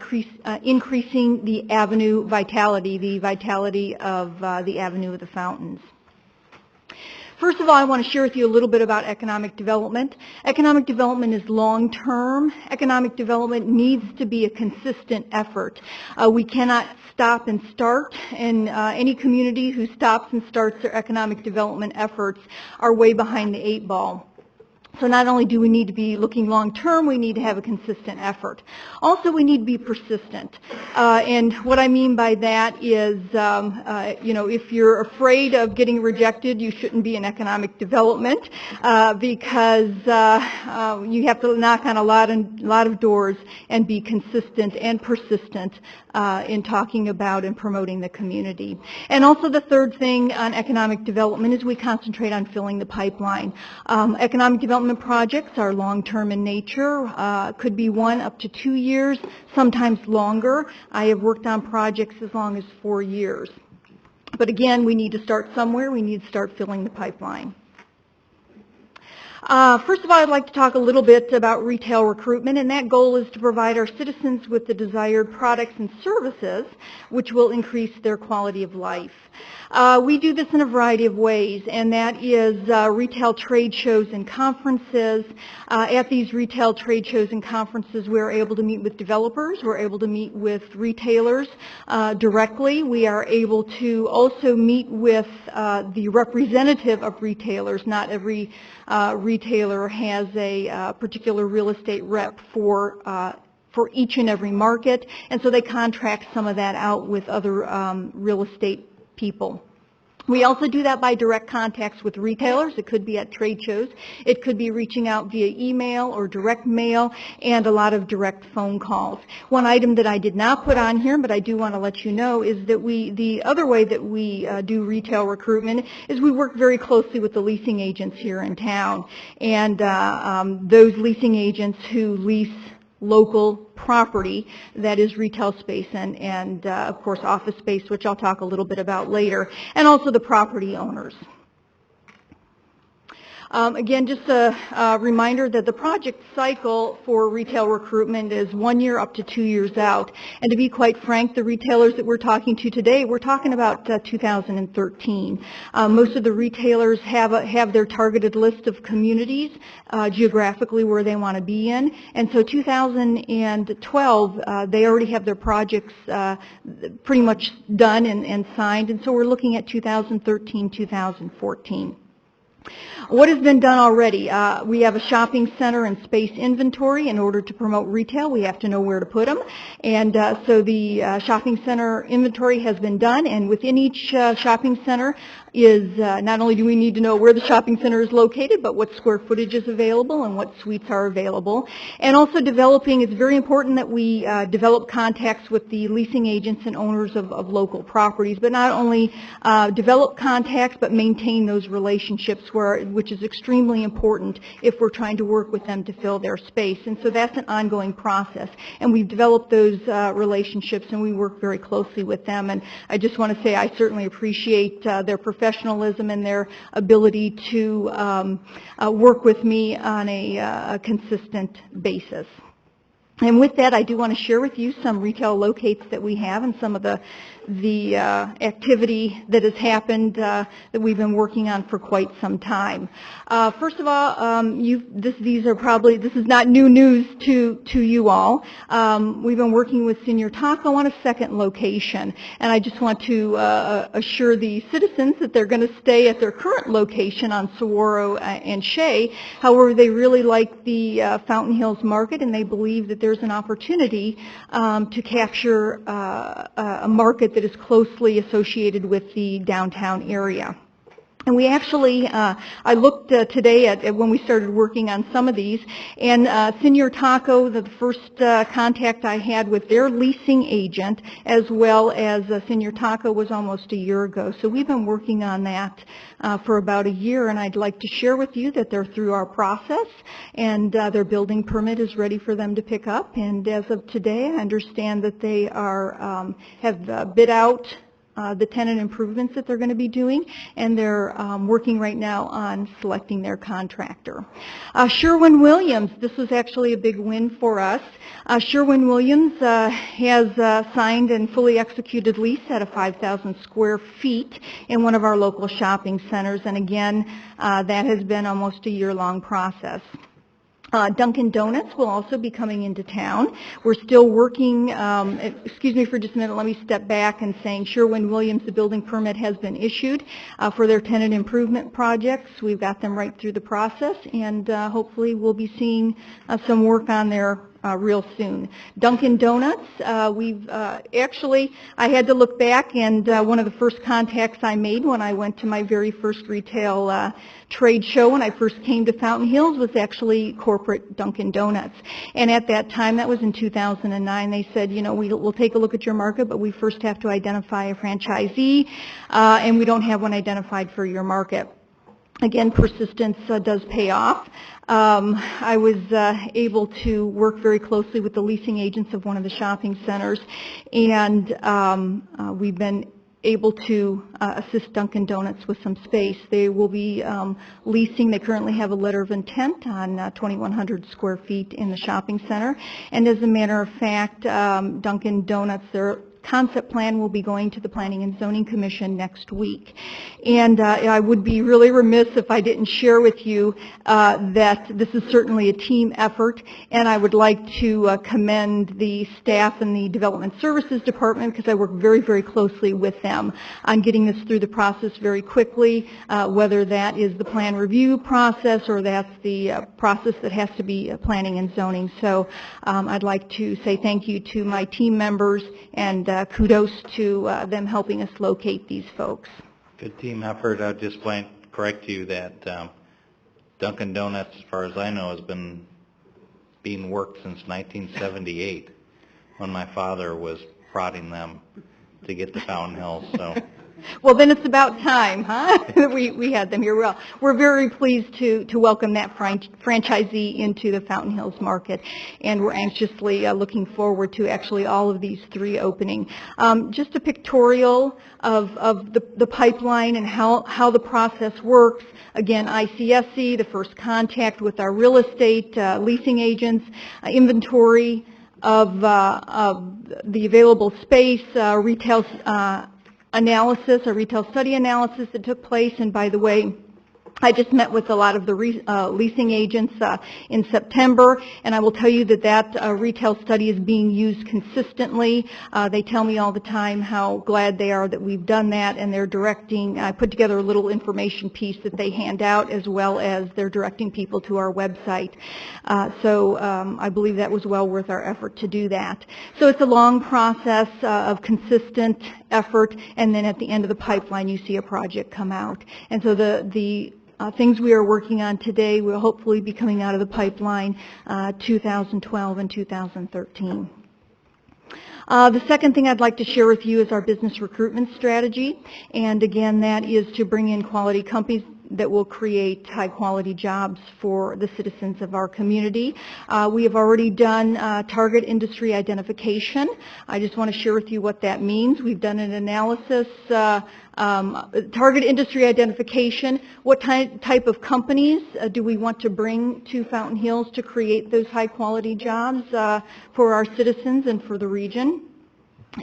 increasing the avenue vitality, the vitality of the Avenue of the Fountains. First of all, I want to share with you a little bit about economic development. Economic development is long-term. Economic development needs to be a consistent effort. We cannot stop and start, and any community who stops and starts their economic development efforts are way behind the 8 ball. So not only do we need to be looking long-term, we need to have a consistent effort. Also, we need to be persistent. And what I mean by that is, if you're afraid of getting rejected, you shouldn't be in economic development because you have to knock on a lot of doors and be consistent and persistent in talking about and promoting the community. And also the third thing on economic development is we concentrate on filling the pipeline. Economic development projects are long-term in nature, could be 1 up to 2 years, sometimes longer. I have worked on projects as long as 4 years. But again, we need to start somewhere. We need to start filling the pipeline. First of all, I'd like to talk a little bit about retail recruitment, and that goal is to provide our citizens with the desired products and services which will increase their quality of life. We do this in a variety of ways, and that is retail trade shows and conferences. At these retail trade shows and conferences, we're able to meet with developers, we're able to meet with retailers directly. We are able to also meet with the representative of retailers. Not every retailer has a particular real estate rep for each and every market, and so they contract some of that out with other real estate people. We also do that by direct contacts with retailers. It could be at trade shows. It could be reaching out via email or direct mail, and a lot of direct phone calls. One item that I did not put on here, but I do want to let you know, is that the other way that we do retail recruitment is we work very closely with the leasing agents here in town. And those leasing agents who lease local property, that is retail space and of course office space, which I'll talk a little bit about later, and also the property owners. Again, just a reminder that the project cycle for retail recruitment is 1 year up to 2 years out. And to be quite frank, the retailers that we're talking to today, we're talking about 2013. Most of the retailers have their targeted list of communities geographically where they want to be in. And so 2012, they already have their projects pretty much done and signed. And so we're looking at 2013, 2014. What has been done already? We have a shopping center and space inventory. In order to promote retail, we have to know where to put them. And so the shopping center inventory has been done, and within each shopping center is not only do we need to know where the shopping center is located, but what square footage is available and what suites are available. And also developing, it's very important that we develop contacts with the leasing agents and owners of local properties, but not only develop contacts, but maintain those relationships, which is extremely important if we're trying to work with them to fill their space. And so that's an ongoing process. And we've developed those relationships, and we work very closely with them. And I just want to say I certainly appreciate their professionalism and their ability to work with me on a consistent basis. And with that, I do want to share with you some retail locates that we have and some of the activity that has happened that we've been working on for quite some time. First of all, this is not new news to you all. We've been working with Señor Taco on a second location, and I just want to assure the citizens that they're going to stay at their current location on Saguaro and Shea. However, they really like the Fountain Hills market, and they believe that there's an opportunity to capture a market that is closely associated with the downtown area. And we actually, I looked today at when we started working on some of these, and Señor Taco, the first contact I had with their leasing agent, as well as Señor Taco, was almost a year ago. So we've been working on that for about a year, and I'd like to share with you that they're through our process, and their building permit is ready for them to pick up. And as of today, I understand that they are have bid out the tenant improvements that they're going to be doing, and they're working right now on selecting their contractor. Sherwin Williams, this was actually a big win for us. Sherwin Williams has signed and fully executed lease at a 5,000 square feet in one of our local shopping centers, and again, that has been almost a year-long process. Dunkin' Donuts will also be coming into town. We're still working, excuse me for just a minute, let me step back and saying Sherwin Williams, the building permit has been issued for their tenant improvement projects. We've got them right through the process, and hopefully we'll be seeing some work on there real soon. Dunkin' Donuts, actually, I had to look back, and one of the first contacts I made when I went to my very first retail trade show when I first came to Fountain Hills was actually corporate Dunkin' Donuts. And at that time, that was in 2009, they said, you know, we'll take a look at your market, but we first have to identify a franchisee, and we don't have one identified for your market. Again, persistence does pay off. I was able to work very closely with the leasing agents of one of the shopping centers, and we've been able to assist Dunkin' Donuts with some space. They will be leasing, they currently have a letter of intent on 2,100 square feet in the shopping center, and as a matter of fact, Dunkin' Donuts, their concept plan will be going to the Planning and Zoning Commission next week. And I would be really remiss if I didn't share with you that this is certainly a team effort, and I would like to commend the staff in the Development Services Department, because I work very, very closely with them on getting this through the process very quickly, whether that is the plan review process or that's the process that has to be planning and zoning. So I'd like to say thank you to my team members, and kudos to them helping us locate these folks. Good team effort. I'll just correct you that Dunkin' Donuts, as far as I know, has been being worked since 1978, when my father was prodding them to get to Fountain Hills. So Well, then it's about time, huh? We had them here. Well, we're very pleased to welcome that franchisee into the Fountain Hills market, and we're anxiously looking forward to actually all of these 3 opening. Just a pictorial of the pipeline and how the process works. Again, ICSC, the first contact with our real estate leasing agents, inventory of the available space, retail analysis, a retail study analysis that took place. And by the way, I just met with a lot of the leasing agents in September, and I will tell you that retail study is being used consistently. They tell me all the time how glad they are that we've done that, and they're directing, I put together a little information piece that they hand out, as well as they're directing people to our website. So I believe that was well worth our effort to do that. So it's a long process of consistent effort, and then at the end of the pipeline you see a project come out. And so the things we are working on today will hopefully be coming out of the pipeline 2012 and 2013. The second thing I'd like to share with you is our business recruitment strategy. And again, that is to bring in quality companies that will create high-quality jobs for the citizens of our community. We have already done target industry identification. I just want to share with you what that means. We've done an analysis, target industry identification. What type of companies do we want to bring to Fountain Hills to create those high-quality jobs for our citizens and for the region?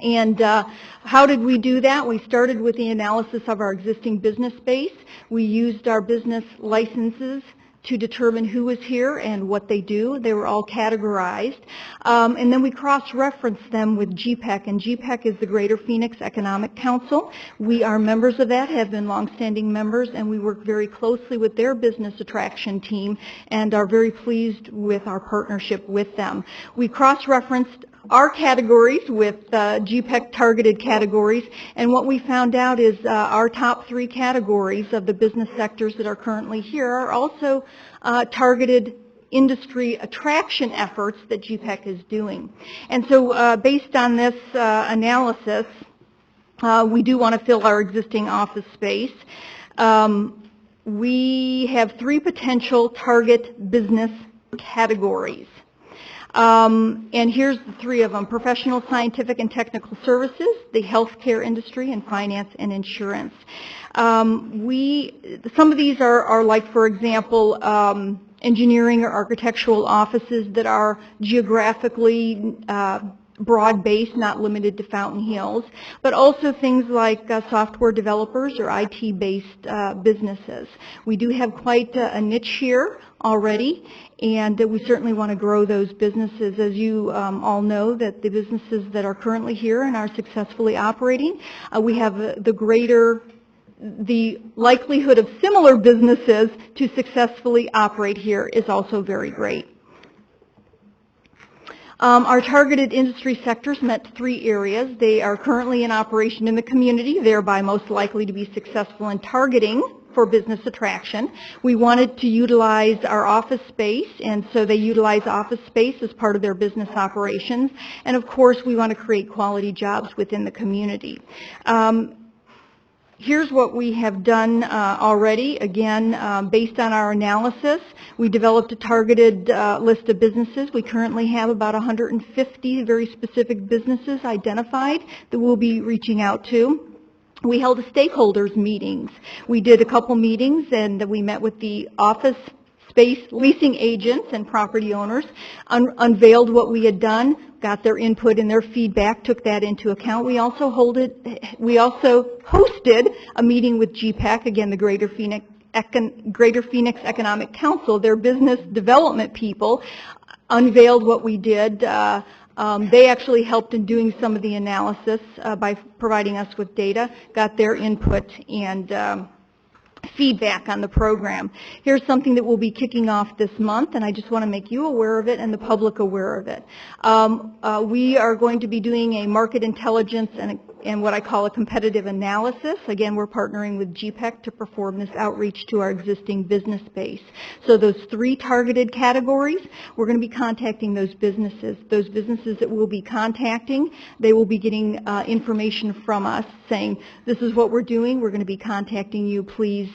And how did we do that? We started with the analysis of our existing business base. We used our business licenses to determine who was here and what they do. They were all categorized. And then we cross-referenced them with GPEC, and GPEC is the Greater Phoenix Economic Council. We are members of that, have been longstanding members, and we work very closely with their business attraction team and are very pleased with our partnership with them. We cross-referenced our categories with GPEC targeted categories, and what we found out is our top 3 categories of the business sectors that are currently here are also targeted industry attraction efforts that GPEC is doing. And so based on this analysis, we do want to fill our existing office space. We have 3 potential target business categories. And here's the 3 of them: professional, scientific, and technical services, the healthcare industry, and finance and insurance. Some of these are like, for example, engineering or architectural offices that are geographically broad-based, not limited to Fountain Hills, but also things like software developers or IT-based businesses. We do have quite a niche here already, and we certainly want to grow those businesses. As you all know, that the businesses that are currently here and are successfully operating, we have the likelihood of similar businesses to successfully operate here is also very great. Our targeted industry sectors met 3 areas. They are currently in operation in the community, thereby most likely to be successful in targeting for business attraction. We wanted to utilize our office space, and so they utilize office space as part of their business operations. And of course, we want to create quality jobs within the community. Here's what we have done already. Again, based on our analysis, we developed a targeted list of businesses. We currently have about 150 very specific businesses identified that we'll be reaching out to. We held stakeholders meetings. We did a couple meetings, and we met with the office space leasing agents and property owners, unveiled what we had done, got their input and their feedback, took that into account. We also hosted a meeting with GPEC, again, the Greater Phoenix Economic Council, their business development people, unveiled what we did. They actually helped in doing some of the analysis by providing us with data, got their input, and feedback on the program. Here's something that we'll be kicking off this month, and I just want to make you aware of it and the public aware of it. We are going to be doing a market intelligence and what I call a competitive analysis. Again, we're partnering with GPEC to perform this outreach to our existing business base. So those 3 targeted categories, we're going to be contacting those businesses. Those businesses that we'll be contacting, they will be getting information from us saying, this is what we're doing, we're going to be contacting you, please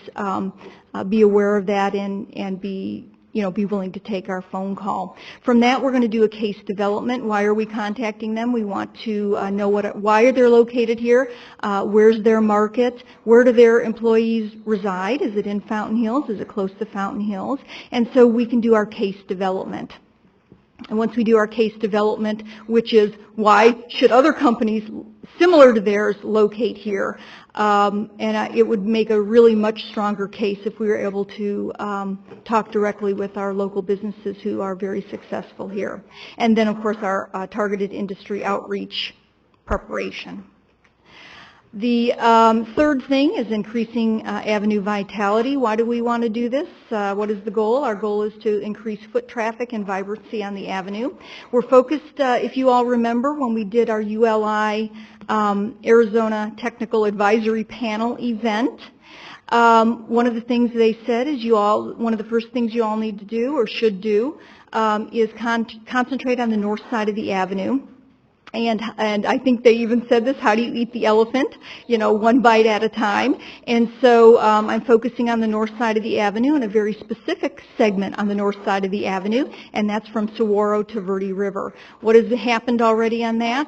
be aware of that and be willing to take our phone call. From that, we're going to do a case development. Why are we contacting them? We want to know why they're located here, where's their market, where do their employees reside, is it in Fountain Hills, is it close to Fountain Hills, and so we can do our case development. And once we do our case development, which is why should other companies similar to theirs locate here, it would make a really much stronger case if we were able to talk directly with our local businesses who are very successful here. And then, of course, our targeted industry outreach preparation. The third thing is increasing avenue vitality. Why do we want to do this? What is the goal? Our goal is to increase foot traffic and vibrancy on the avenue. We're focused, if you all remember, when we did our ULI Arizona Technical Advisory Panel event, one of the things they said is one of the first things you all need to do or should do is concentrate on the north side of the avenue. And I think they even said this, how do you eat the elephant? One bite at a time. And so I'm focusing on the north side of the avenue and a very specific segment on the north side of the avenue, and that's from Saguaro to Verde River. What has happened already on that?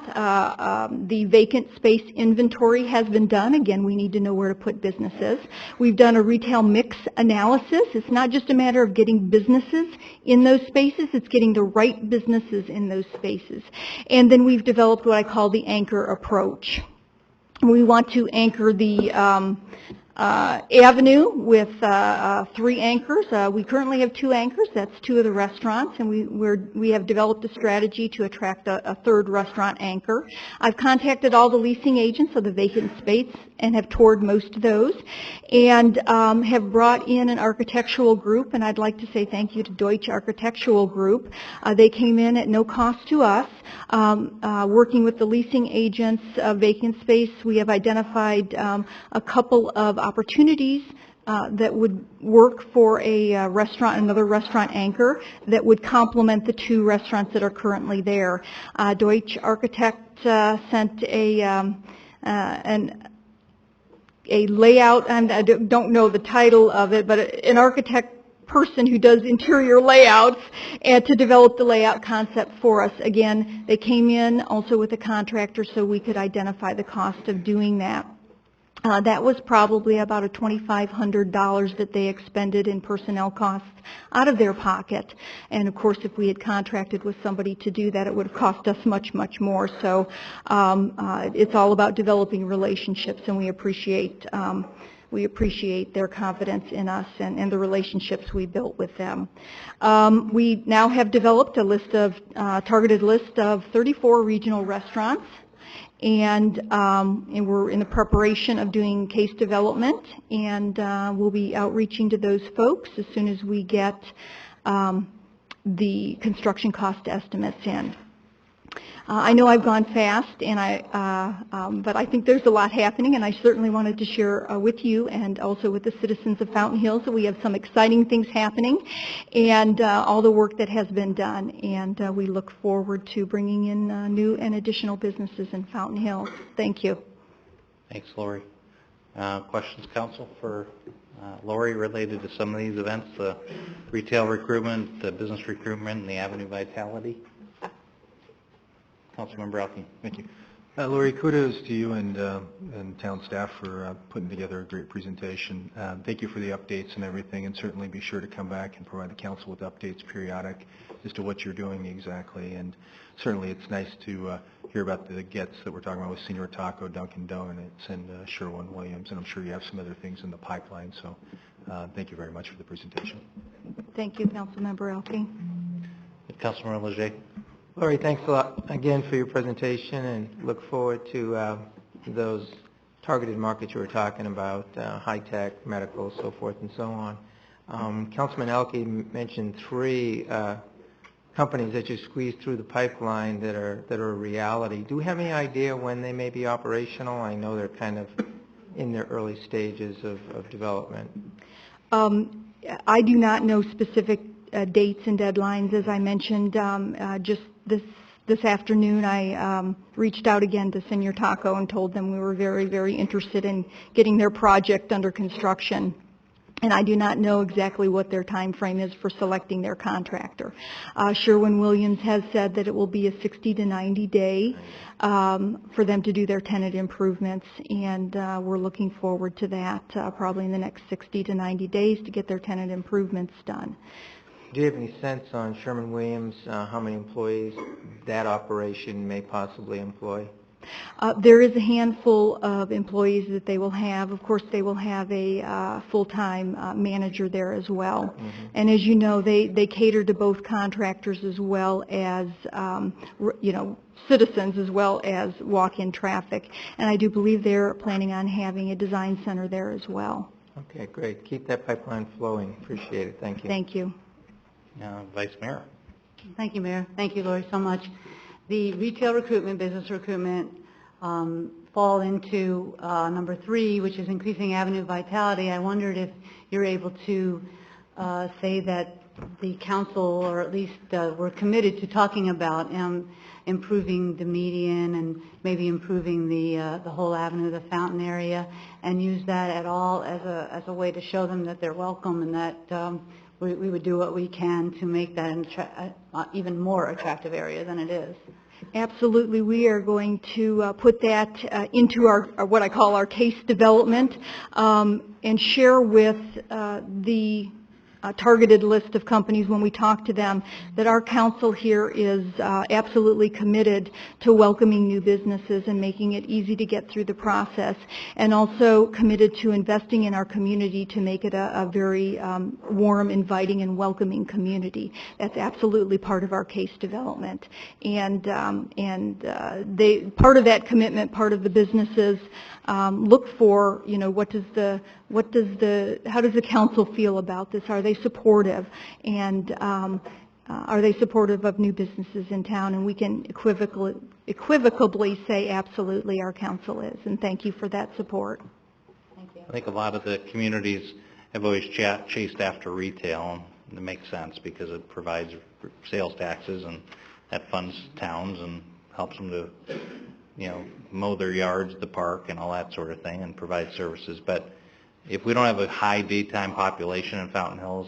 The vacant space inventory has been done. Again, we need to know where to put businesses. We've done a retail mix analysis. It's not just a matter of getting businesses in those spaces, it's getting the right businesses in those spaces. And then we've developed what I call the anchor approach. We want to anchor the avenue with 3 anchors. We currently have 2 anchors. That's 2 of the restaurants, and we have developed a strategy to attract a 3rd restaurant anchor. I've contacted all the leasing agents of the vacant space and have toured most of those, and have brought in an architectural group, and I'd like to say thank you to Deutsch Architectural Group. They came in at no cost to us. Working with the leasing agents of vacant space, we have identified a couple of opportunities that would work for a restaurant, another restaurant anchor that would complement the 2 restaurants that are currently there. Deutsch Architect sent a layout, and I don't know the title of it, but an architect person who does interior layouts and to develop the layout concept for us. Again, they came in also with a contractor so we could identify the cost of doing that. That was probably about a $2,500 that they expended in personnel costs out of their pocket. And of course, if we had contracted with somebody to do that, it would have cost us much, much more. So it's all about developing relationships, and we appreciate their confidence in us and the relationships we built with them. We now have developed a targeted list of 34 regional restaurants. And we're in the preparation of doing case development, and we'll be outreaching to those folks as soon as we get the construction cost estimates in. I know I've gone fast, and but I think there's a lot happening, and I certainly wanted to share with you and also with the citizens of Fountain Hills that we have some exciting things happening and all the work that has been done. And we look forward to bringing in new and additional businesses in Fountain Hills. Thank you. Thanks, Lori. Questions, council, for Lori related to some of these events, the retail recruitment, the business recruitment, and the avenue vitality? Councilmember Alkey. Thank you. Lori, kudos to you and town staff for putting together a great presentation. Thank you for the updates and everything, and certainly be sure to come back and provide the council with updates periodic as to what you're doing exactly. And certainly it's nice to hear about the gets that we're talking about with Senior Taco, Dunkin' Donuts, and Sherwin-Williams, and I'm sure you have some other things in the pipeline. So thank you very much for the presentation. Thank you, Councilmember Alkey. Councilmember Leger. Lori, thanks a lot again for your presentation, and look forward to those targeted markets you were talking about, high-tech, medical, so forth and so on. Councilman Elke mentioned 3 companies that you squeezed through the pipeline that are a reality. Do we have any idea when they may be operational? I know they're kind of in their early stages of development. I do not know specific dates and deadlines. As I mentioned, just this afternoon, I reached out again to Senor Taco and told them we were very, very interested in getting their project under construction. And I do not know exactly what their time frame is for selecting their contractor. Sherwin-Williams has said that it will be a 60 to 90 day for them to do their tenant improvements, and we're looking forward to that probably in the next 60 to 90 days to get their tenant improvements done. Do you have any sense on Sherwin-Williams, how many employees that operation may possibly employ? There is a handful of employees that they will have. Of course, they will have a full-time manager there as well. Mm-hmm. And as you know, they cater to both contractors as well as, citizens as well as walk-in traffic. And I do believe they're planning on having a design center there as well. Okay, great. Keep that pipeline flowing. Appreciate it. Thank you. Thank you. Vice Mayor. Thank you, Mayor. Thank you, Lori, so much. The retail recruitment, business recruitment fall into number 3, which is increasing avenue vitality. I wondered if you're able to say that the council, or at least we're committed to talking about improving the median and maybe improving the whole avenue, the Fountain area, and use that at all as a way to show them that they're welcome and that we would do what we can to make that an even more attractive area than it is. Absolutely. We are going to put that into our what I call our case development and share with the targeted list of companies when we talk to them that our council here is absolutely committed to welcoming new businesses and making it easy to get through the process, and also committed to investing in our community to make it a very warm, inviting, and welcoming community. That's absolutely part of our case development. And part of that commitment, part of the businesses look for, how does the council feel about this? Are they supportive? And are they supportive of new businesses in town? And we can equivocally say absolutely our council is. And thank you for that support. Thank you. I think a lot of the communities have always chased after retail, and it makes sense because it provides sales taxes, and that funds towns and helps them to mow their yards, the park, and all that sort of thing, and provide services. But if we don't have a high daytime population in Fountain Hills,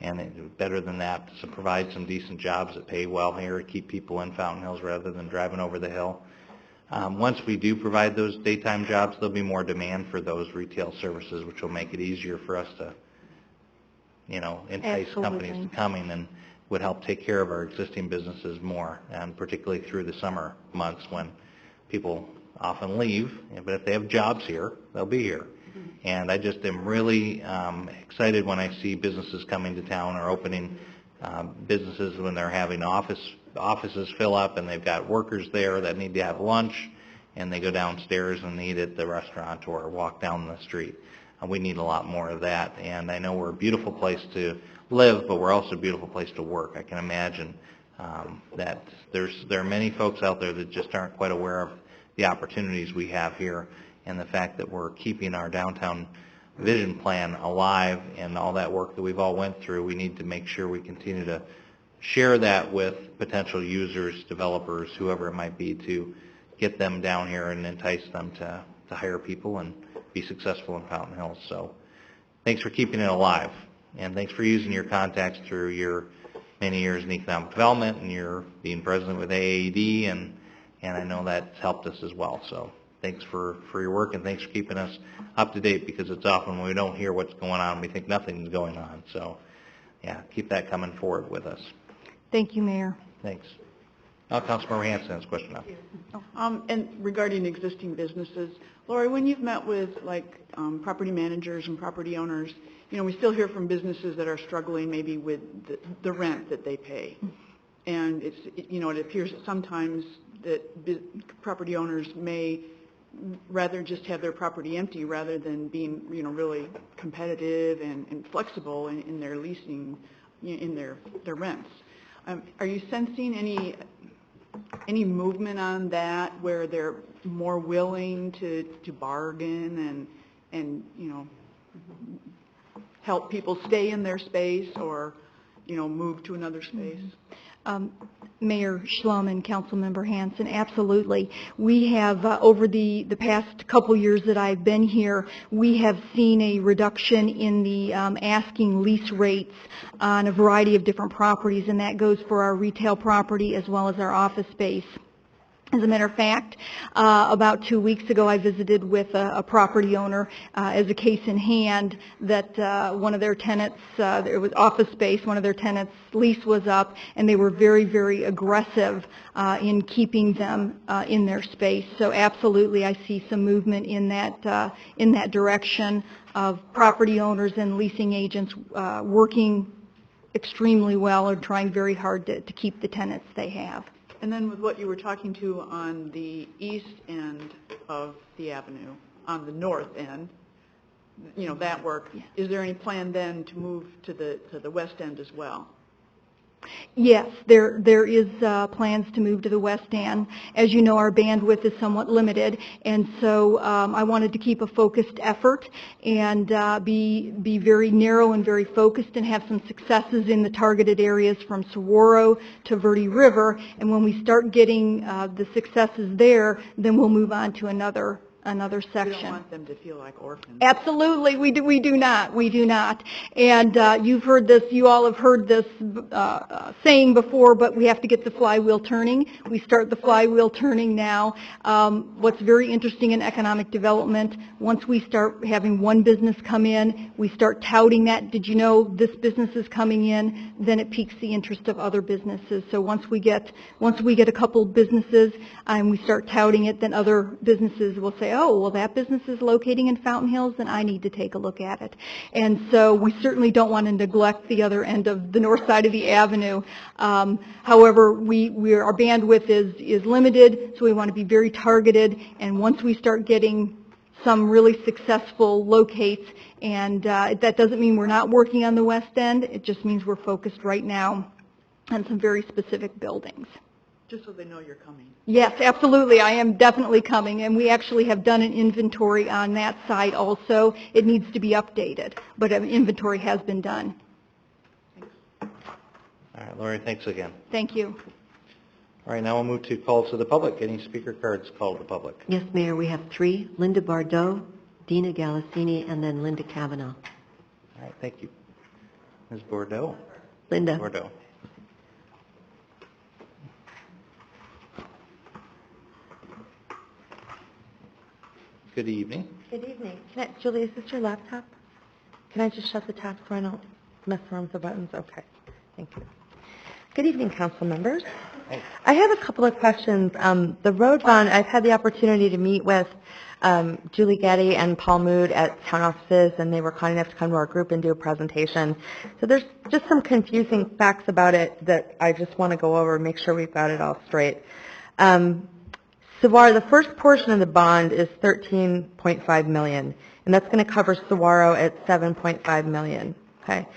and better than that, to provide some decent jobs that pay well here, keep people in Fountain Hills rather than driving over the hill. Once we do provide those daytime jobs, there'll be more demand for those retail services, which will make it easier for us to, entice Absolutely. companies to coming, and would help take care of our existing businesses more, and particularly through the summer months when people often leave, but if they have jobs here, they'll be here. And I just am really excited when I see businesses coming to town or opening businesses when they're having offices fill up and they've got workers there that need to have lunch, and they go downstairs and eat at the restaurant or walk down the street. We need a lot more of that, and I know we're a beautiful place to live, but we're also a beautiful place to work. I can imagine that there are many folks out there that just aren't quite aware of the opportunities we have here, and the fact that we're keeping our downtown vision plan alive and all that work that we've all went through. We need to make sure we continue to share that with potential users, developers, whoever it might be, to get them down here and entice them to hire people and be successful in Fountain Hills. So thanks for keeping it alive, and thanks for using your contacts through your many years in economic development, and you're being president with AAD, and I know that's helped us as well. So thanks for your work, and thanks for keeping us up to date, because it's often when we don't hear what's going on, we think nothing's going on. So yeah, keep that coming forward with us. Thank you, Mayor. Thanks. Now, Councilmember Hanson has a question now. And regarding existing businesses, Lori, when you've met with property managers and property owners, we still hear from businesses that are struggling maybe with the rent that they pay. And it appears that sometimes that property owners may rather just have their property empty rather than being, really competitive and flexible in their leasing, in their rents. Are you sensing any movement on that where they're more willing to bargain and help people stay in their space or, move to another space? Mayor Schlum and Councilmember Hanson, absolutely. We have, over the past couple years that I've been here, we have seen a reduction in the asking lease rates on a variety of different properties, and that goes for our retail property as well as our office space. As a matter of fact, about 2 weeks ago, I visited with a property owner as a case in hand that one of their tenants, it was office space, one of their tenants' lease was up, and they were very, very aggressive in keeping them in their space. So absolutely, I see some movement in that direction of property owners and leasing agents working extremely well or trying very hard to keep the tenants they have. And then with what you were talking to on the east end of the avenue, on the north end, that work, is there any plan then to move to the west end as well? Yes, there is plans to move to the west end. As you know, our bandwidth is somewhat limited, and so I wanted to keep a focused effort and be very narrow and very focused and have some successes in the targeted areas from Saguaro to Verde River. And when we start getting the successes there, then we'll move on to another section. We don't want them to feel like orphans. Absolutely, we do not. And you've heard this, you all have heard this saying before, but we have to get the flywheel turning. We start the flywheel turning now. What's very interesting in economic development, once we start having one business come in, we start touting that, did you know this business is coming in, then it piques the interest of other businesses. So once we get a couple businesses and we start touting it, then other businesses will say, oh, well, that business is locating in Fountain Hills, then I need to take a look at it. And so we certainly don't want to neglect the other end of the north side of the avenue. However, our bandwidth is limited, so we want to be very targeted. And once we start getting some really successful locates, and that doesn't mean we're not working on the west end, it just means we're focused right now on some very specific buildings. Just so they know you're coming. Yes, absolutely. I am definitely coming, and we actually have done an inventory on that site also. It needs to be updated, but an inventory has been done. All right, Lori, thanks again. Thank you. All right, now we'll move to calls to the public. Any speaker cards called to the public? Yes, Mayor, we have 3, Linda Bardot, Dina Galassini, and then Linda Kavanaugh. All right, thank you. Ms. Bordeaux? Linda. Bordeaux. Good evening. Good evening. Julie, is this your laptop? Can I just shut the tab so I don't mess around with the buttons? Okay. Thank you. Good evening, council members. Hey. I have a couple of questions. The road bond, I've had the opportunity to meet with Julie Getty and Paul Mood at town offices, and they were kind enough to come to our group and do a presentation. So there's just some confusing facts about it that I just want to go over and make sure we've got it all straight. Saguaro, the first portion of the bond is $13.5 million, and that's going to cover Saguaro at $7.5 million. Okay.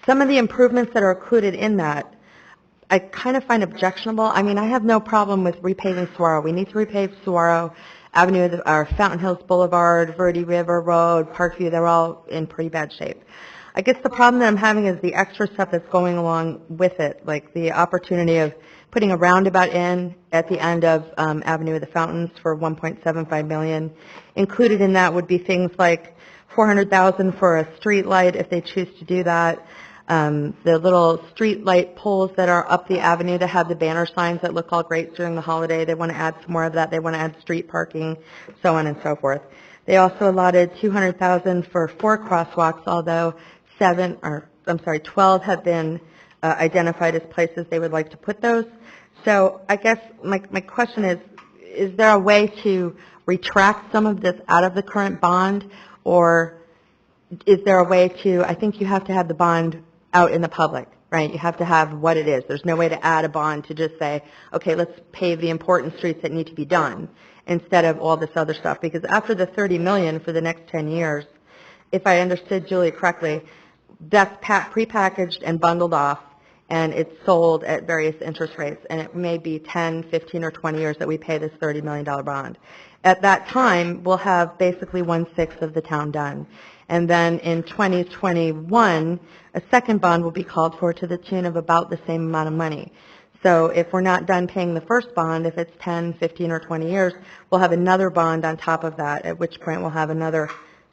Some of the improvements that are included in that, I kind of find objectionable. I mean, I have no problem with repaving Saguaro. We need to repave Saguaro Avenue, our Fountain Hills Boulevard, Verde River Road, Parkview. They're all in pretty bad shape. I guess the problem that I'm having is the extra stuff that's going along with it, like the opportunity of putting a roundabout in at the end of Avenue of the Fountains for $1.75 million. Included in that would be things like $400,000 for a street light if they choose to do that. The little street light poles that are up the avenue that have the banner signs that look all great during the holiday. They want to add some more of that. They want to add street parking, so on and so forth. They also allotted $200,000 for 4 crosswalks, although 12 have been identified as places they would like to put those. So I guess my question is there a way to retract some of this out of the current bond, or is there a way to, I think you have to have the bond out in the public right? You have to have what it is. There's no way to add a bond to just say, okay, let's pave the important streets that need to be done instead of all this other stuff. Because after the $30 million for the next 10 years, if I understood Julie correctly, that's prepackaged and bundled off, and it's sold at various interest rates, and it may be 10, 15, or 20 years that we pay this $30 million bond. At that time, we'll have basically 1/6 of the town done. And then in 2021, a second bond will be called for to the tune of about the same amount of money. So if we're not done paying the first bond, if it's 10, 15, or 20 years, we'll have another bond on top of that, at which point we'll have another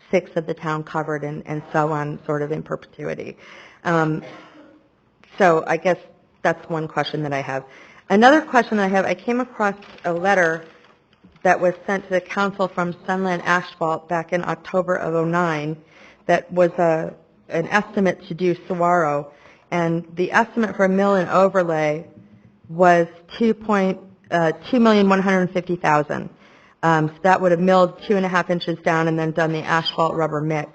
6 of the town covered, and so on, sort of in perpetuity. So I guess that's one question that I have. Another question that I have, I came across a letter that was sent to the council from Sunland Asphalt back in October of '09 that was an estimate to do Saguaro, and the estimate for a mill and overlay was $2,150,000. So that would have milled 2.5 inches down and then done the asphalt rubber mix.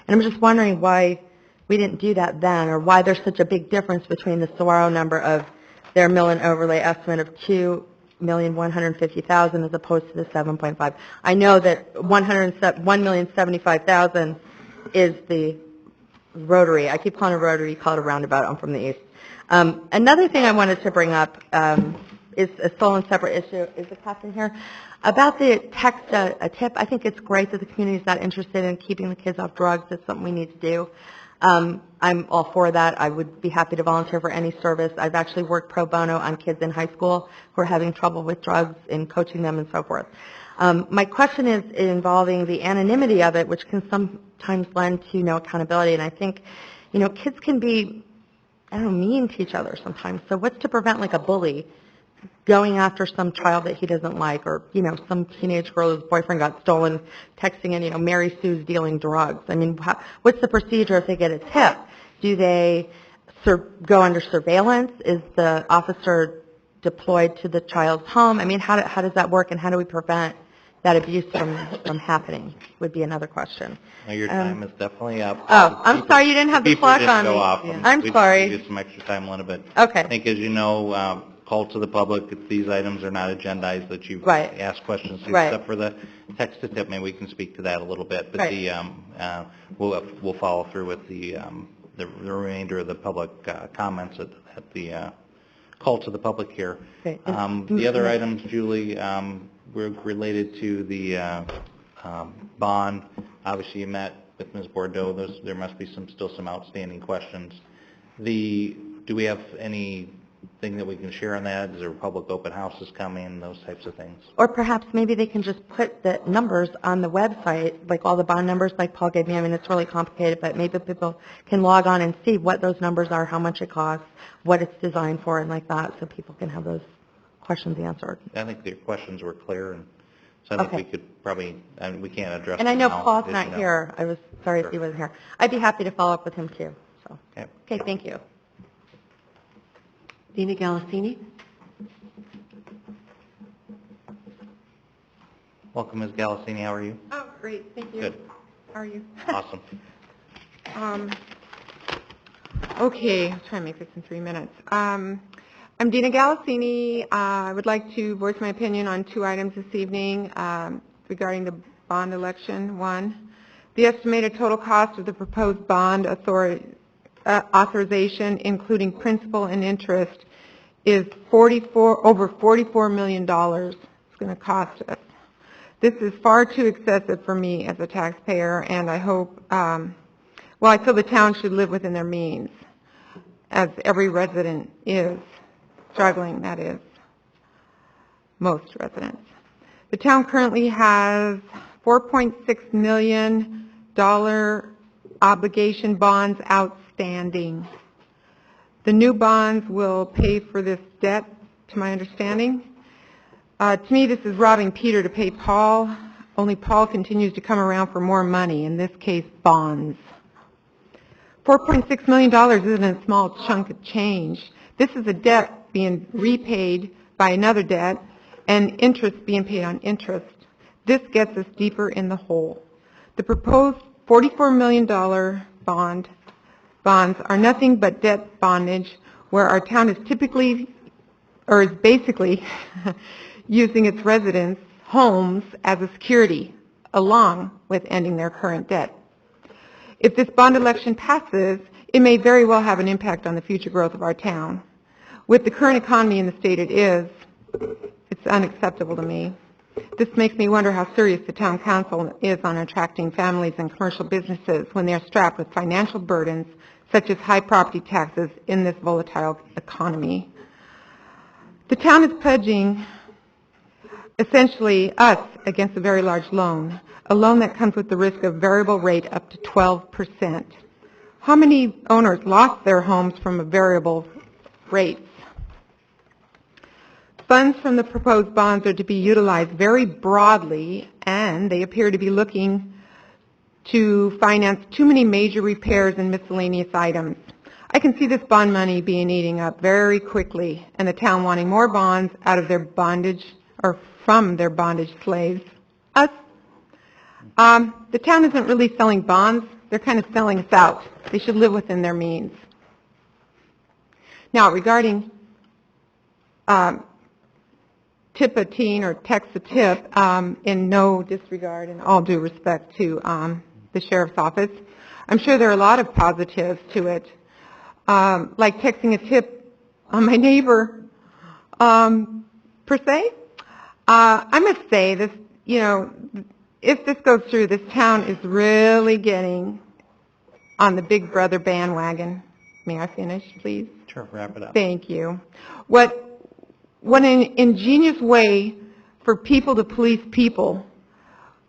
And I'm just wondering why we didn't do that then, or why there's such a big difference between the Saguaro number of their mill and overlay estimate of $2,150,000 as opposed to the 7.5. I know that $1,075,000 is the rotary. I keep calling it a rotary, you call it a roundabout. I'm from the east. Another thing I wanted to bring up is a sole and separate issue. Is the captain here? About the text a tip. I think it's great that the community is not interested in keeping the kids off drugs. It's something we need to do. I'm all for that. I would be happy to volunteer for any service. I've actually worked pro bono on kids in high school who are having trouble with drugs and coaching them and so forth. My question is involving the anonymity of it, which can sometimes lend to no accountability. And I think, kids can be, mean to each other sometimes. So what's to prevent like a bully going after some child that he doesn't like, or, some teenage girl whose boyfriend got stolen, texting in, Mary Sue's dealing drugs. I mean, what's the procedure if they get a tip? Do they go under surveillance? Is the officer deployed to the child's home? I mean, how does that work, and how do we prevent that abuse from happening, would be another question. Well, your time is definitely up. Oh, I'm sorry you didn't have the clock on me. I'm sorry. We did some extra time, Linda, but Okay. I think, as you know, call to the public, if these items are not agendized, that you've Right. asked questions to, Right. except for the text to tip. Maybe we can speak to that a little bit. But Right. we'll follow through with the remainder of the public comments at the call to the public here. Okay. The other items, Julie, were related to the bond. Obviously, you met with Ms. Bordeaux. There must be still some outstanding questions. Do we have anything that we can share on that? Is there public open houses coming, those types of things? Or perhaps maybe they can just put the numbers on the website, like all the bond numbers like Paul gave me. I mean, it's really complicated, but maybe people can log on and see what those numbers are, how much it costs, what it's designed for, and like that, so people can have those questions answered. I think the questions were clear, and so I think Okay. we could probably, we can't address And I know them now, Paul's as not you know. here. I was sorry if he wasn't here. I'd be happy to follow up with him too. So, Okay. okay, thank you. Dina Galassini? Welcome, Ms. Galassini. How are you? Oh, great, thank you. Good. How are you? Awesome. Okay, I'll try and make this in 3 minutes. I'm Dina Galassini. I would like to voice my opinion on 2 items this evening regarding the bond election. One, the estimated total cost of the proposed bond authorization, including principal and interest, is over $44 million. It's going to cost us. This is far too excessive for me as a taxpayer, and I hope, I feel the town should live within their means, as every resident is struggling, that is, most residents. The town currently has $4.6 million obligation bonds outstanding. The new bonds will pay for this debt, to my understanding. To me, this is robbing Peter to pay Paul, only Paul continues to come around for more money, in this case, bonds. $4.6 million isn't a small chunk of change. This is a debt being repaid by another debt and interest being paid on interest. This gets us deeper in the hole. The proposed $44 million bond bonds are nothing but debt bondage, where our town is typically, or is basically, using its residents' homes as a security, along with ending their current debt. If this bond election passes, it may very well have an impact on the future growth of our town. With the current economy in the state it is, it's unacceptable to me. This makes me wonder how serious the town council is on attracting families and commercial businesses when they are strapped with financial burdens such as high property taxes in this volatile economy. The town is pledging essentially us against a very large loan, a loan that comes with the risk of variable rate up to 12%. How many owners lost their homes from a variable rate? Funds from the proposed bonds are to be utilized very broadly, and they appear to be looking to finance too many major repairs and miscellaneous items. I can see this bond money being eaten up very quickly, and the town wanting more bonds out of their bondage, or from their bondage slaves, us. The town isn't really selling bonds, they're kind of selling us out. They should live within their means. Now, regarding tip a teen or text a tip, in no disregard and all due respect to the sheriff's office, I'm sure there are a lot of positives to it, like texting a tip on my neighbor, per se. I must say this, you know, if this goes through, this town is really getting on the Big Brother bandwagon. May I finish, please? Sure, wrap it up. Thank you. What an ingenious way for people to police people.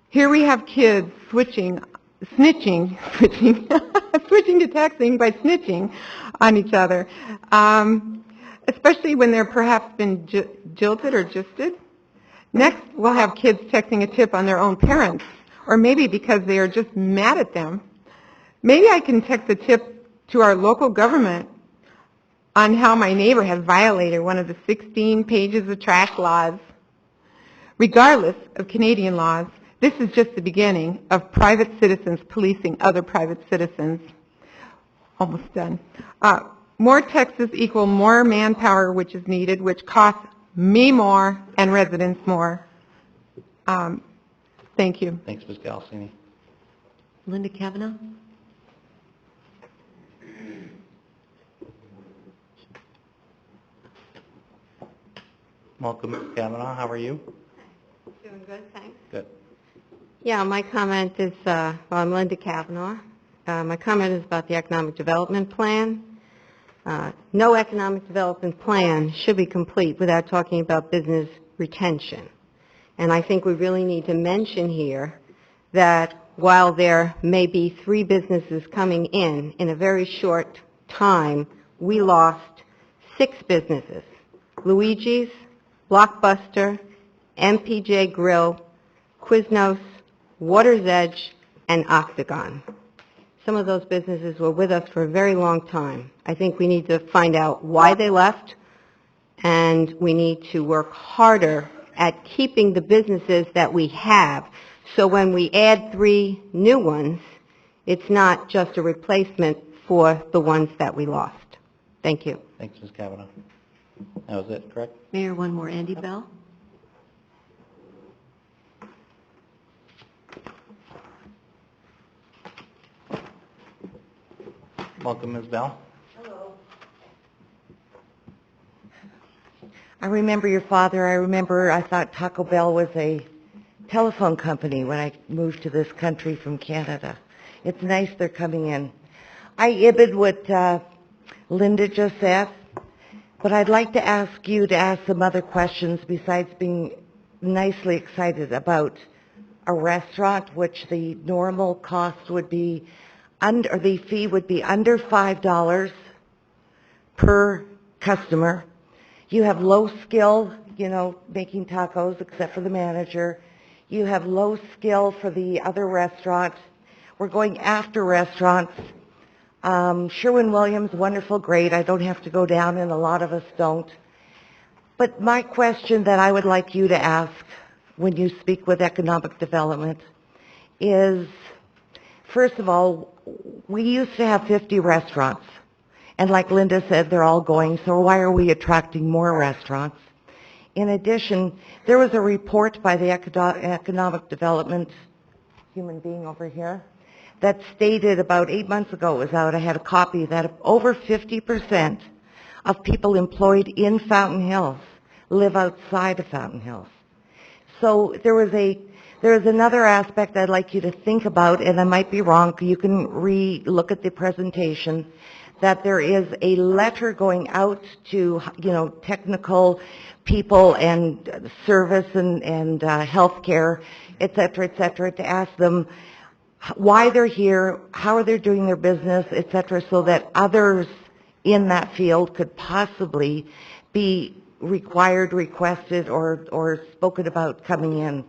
Here we have kids switching to texting by snitching on each other, especially when they're perhaps been jilted or gisted. Next, we'll have kids texting a tip on their own parents, or maybe because they are just mad at them. Maybe I can text a tip to our local government on how my neighbor has violated one of the 16 pages of trash laws. Regardless of Canadian laws, this is just the beginning of private citizens policing other private citizens. Almost done. More texts equal more manpower which is needed, which costs me more and residents more. Thank you. Thanks, Ms. Galassini. Linda Kavanaugh? Welcome, Ms. Kavanaugh. How are you? Doing good, thanks. Good. Yeah, my comment is, I'm Linda Kavanaugh. My comment is about the economic development plan. No economic development plan should be complete without talking about business retention. And I think we really need to mention here that while there may be 3 businesses coming in a very short time, we lost 6 businesses. Luigi's, Blockbuster, MPJ Grill, Quiznos, Water's Edge, and Octagon. Some of those businesses were with us for a very long time. I think we need to find out why they left, and we need to work harder at keeping the businesses that we have. So when we add 3 new ones, it's not just a replacement for the ones that we lost. Thank you. Thanks, Ms. Kavanaugh. That was it, correct? Mayor, one more. Andy Bell? Welcome, Ms. Bell. I remember your father. I thought Taco Bell was a telephone company when I moved to this country from Canada. It's nice they're coming in. I ibid what Linda just said, but I'd like to ask you to ask some other questions besides being nicely excited about a restaurant, which the normal cost would be under, the fee would be under $5 per customer. You have low skill, making tacos, except for the manager. You have low skill for the other restaurant. We're going after restaurants. Sherwin-Williams, wonderful, great. I don't have to go down, and a lot of us don't. But my question that I would like you to ask when you speak with economic development is, First of all, we used to have 50 restaurants. And like Linda said, they're all going, so why are we attracting more restaurants? In addition, there was a report by the Economic Development human being over here that stated about 8 months ago, it was out, I had a copy, that over 50% of people employed in Fountain Hills live outside of Fountain Hills. So there was another aspect I'd like you to think about, and I might be wrong, you can re-look at the presentation, that there is a letter going out to, technical people and service and healthcare, et cetera, to ask them why they're here, how they're doing their business, et cetera, so that others in that field could possibly be required, requested, or spoken about coming in.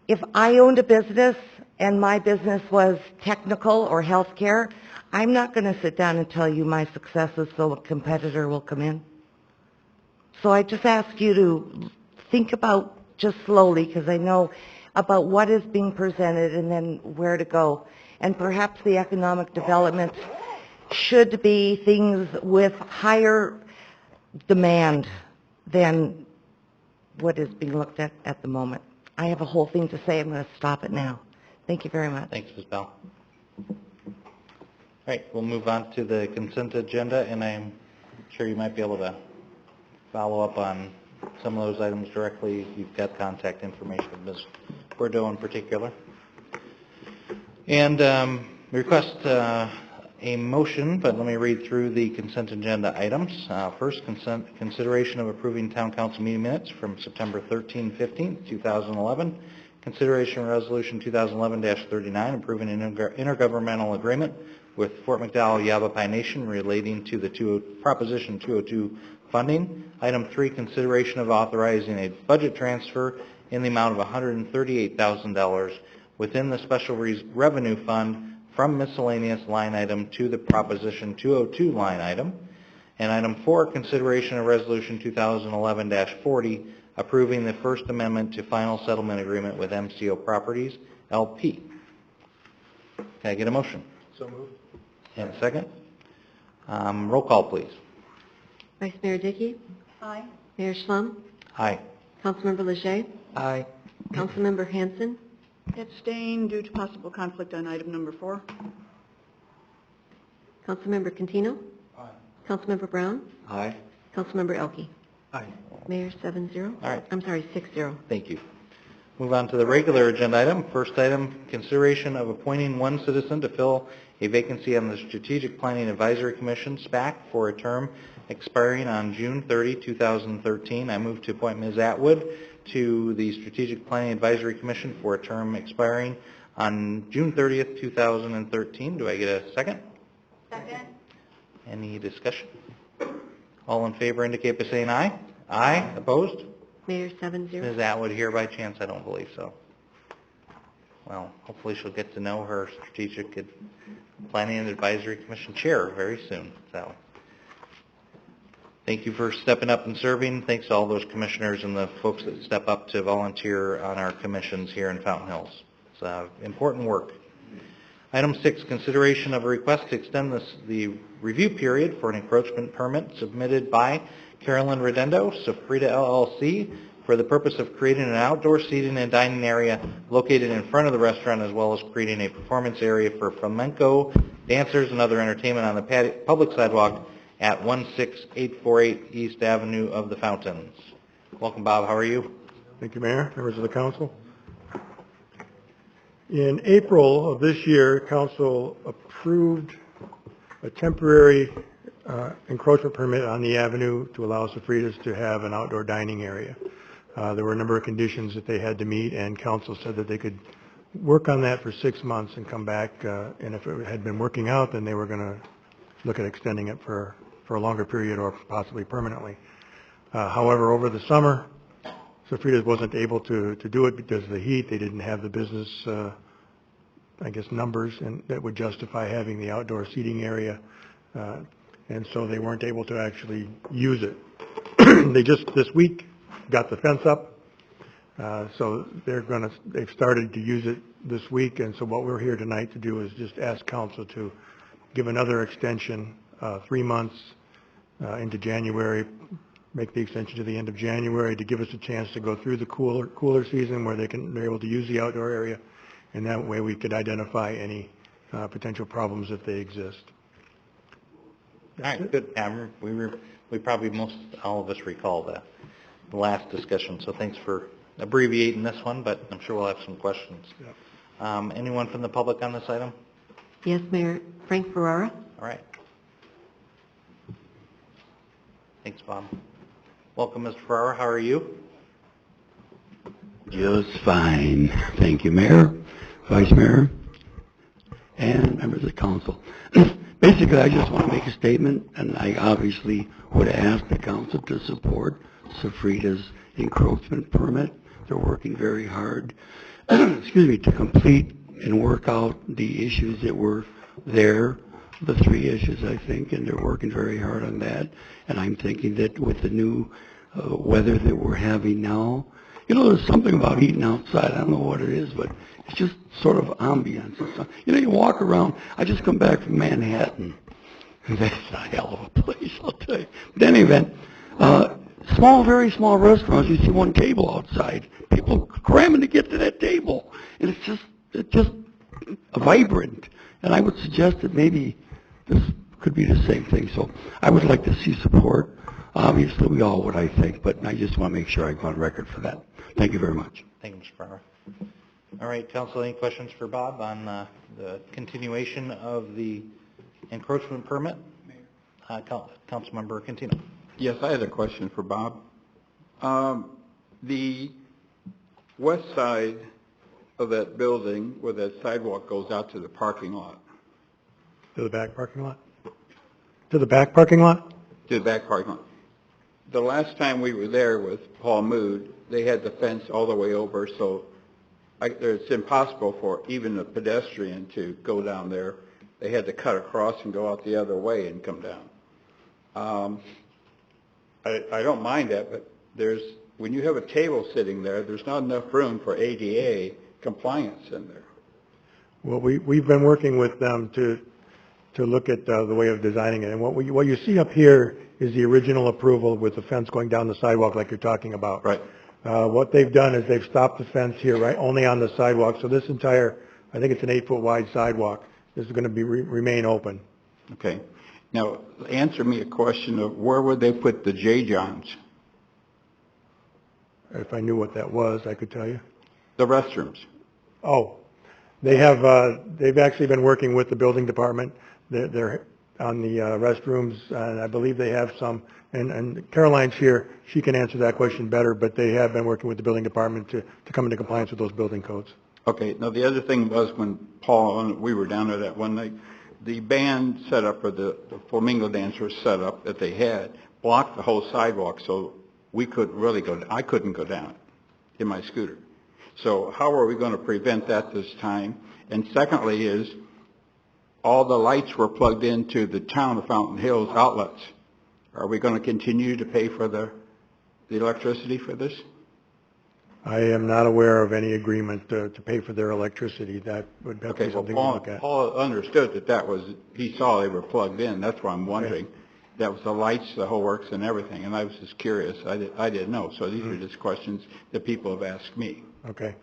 If I owned a business and my business was technical or healthcare, I'm not going to sit down and tell you my successes so a competitor will come in. So I just ask you to think about, just slowly, because I know about what is being presented and then where to go. And perhaps the economic development should be things with higher demand than what is being looked at the moment. I have a whole thing to say. I'm going to stop it now. Thank you very much. Thanks, Ms. Bell. All right, we'll move on to the consent agenda, and I'm sure you might be able to follow up on some of those items directly. You've got contact information with Ms. Bordeaux in particular. And request a motion, but let me read through the consent agenda items. First, consideration of approving town council meeting minutes from September 13-15, 2011. Consideration of resolution 2011-39, approving an intergovernmental agreement with Fort McDowell Yavapai Nation relating to the Proposition 202 funding. Item 3, consideration of authorizing a budget transfer in the amount of $138,000 within the special revenue fund from miscellaneous line item to the Proposition 202 line item. And item 4, consideration of resolution 2011-40, approving the First Amendment to final settlement agreement with MCO Properties, LP. Can I get a motion? So moved. And a second? Roll call, please. Vice Mayor Dickey? Aye. Mayor Schlum? Aye. Councilmember Leger? Aye. Councilmember Hanson? Abstain due to possible conflict on item number 4. Councilmember Cantino? Aye. Councilmember Brown? Aye. Councilmember Elke? Aye. Mayor 7-0. All right. I'm sorry, 6-0. Thank you. Move on to the regular agenda item. First item, consideration of appointing one citizen to fill a vacancy on the Strategic Planning Advisory Commission, SPAC, for a term expiring on June 30, 2013. I move to appoint Ms. Atwood to the Strategic Planning Advisory Commission for a term expiring on June 30th, 2013. Do I get a second? Second. Any discussion? All in favor indicate by saying aye. Aye. Opposed? Mayor 7-0. Ms. Atwood here by chance? I don't believe so. Well, hopefully she'll get to know her Strategic Planning and Advisory Commission chair very soon. So, thank you for stepping up and serving. Thanks to all those commissioners and the folks that step up to volunteer on our commissions here in Fountain Hills. It's important work. Item 6, consideration of a request to extend the review period for an encroachment permit submitted by Carolyn Redendo, Sofrita LLC, for the purpose of creating an outdoor seating and dining area located in front of the restaurant, as well as creating a performance area for flamenco dancers and other entertainment on the public sidewalk at 16848 East Avenue of the Fountains. Welcome, Bob. How are you? Thank you, Mayor, members of the council. In April of this year, council approved a temporary encroachment permit on the avenue to allow Sofritas to have an outdoor dining area. There were a number of conditions that they had to meet, and council said that they could work on that for 6 months and come back, and if it had been working out, then they were going to look at extending it for a longer period or possibly permanently. However, over the summer, Sofritas wasn't able to do it because of the heat. They didn't have the business, I guess, numbers that would justify having the outdoor seating area, and so they weren't able to actually use it. They just this week got the fence up. So they've started to use it this week, and so what we're here tonight to do is just ask council to give another extension, 3 months into January, make the extension to the end of January to give us a chance to go through the cooler season where they're able to use the outdoor area, and that way we could identify any potential problems if they exist. All right, good. We probably all of us recall the last discussion, so thanks for abbreviating this one, but I'm sure we'll have some questions. Yep. Anyone from the public on this item? Yes, Mayor. Frank Ferrara? All right. Thanks, Bob. Welcome, Mr. Ferrara. How are you? Just fine. Thank you, Mayor, Vice Mayor, and members of the council. Basically, I just want to make a statement, and I obviously would ask the council to support Safrida's encroachment permit. They're working very hard, excuse me, to complete and work out the issues that were there, the 3 issues, I think, and they're working very hard on that. And I'm thinking that with the new weather that we're having now, there's something about eating outside. I don't know what it is, but it's just sort of ambience. You walk around. I just come back from Manhattan. That's a hell of a place, I'll tell you. But in any event, very small restaurants, you see one table outside. People cramming to get to that table. And it's just vibrant. And I would suggest that maybe this could be the same thing. So I would like to see support. Obviously, we all would, I think, but I just want to make sure I go on record for that. Thank you very much. Thank you, Mr. Farmer. All right, council, any questions for Bob on the continuation of the encroachment permit? Councilmember Contino. Yes, I had a question for Bob. The west side of that building where that sidewalk goes out to the parking lot. To the back parking lot? To the back parking lot? To the back parking lot. The last time we were there with Paul Mood, they had the fence all the way over, so it's impossible for even a pedestrian to go down there. They had to cut across and go out the other way and come down. I don't mind that, but when you have a table sitting there, there's not enough room for ADA compliance in there. Well, we've been working with them to look at the way of designing it. And what you see up here is the original approval with the fence going down the sidewalk like you're talking about. Right. What they've done is they've stopped the fence here, right, only on the sidewalk. So this entire, I think it's an 8-foot wide sidewalk, is going to remain open. Okay. Now, answer me a question of where would they put the J-Johns? If I knew what that was, I could tell you. The restrooms. Oh, they've actually been working with the building department. They're on the restrooms, and I believe they have some, and Caroline's here, she can answer that question better, but they have been working with the building department to come into compliance with those building codes. Okay. Now, the other thing was when Paul and we were down there that one night, the band setup or the flamingo dancers setup that they had blocked the whole sidewalk, so we couldn't really I couldn't go down in my scooter. So how are we going to prevent that this time? And secondly is, all the lights were plugged into the town of Fountain Hills outlets. Are we going to continue to pay for the electricity for this? I am not aware of any agreement to pay for their electricity. That would be something to look at. Paul understood that was, he saw they were plugged in. That's why I'm wondering. Okay. That was the lights, the whole works and everything. And I was just curious. I didn't know. So these are just questions that people have asked me. Okay.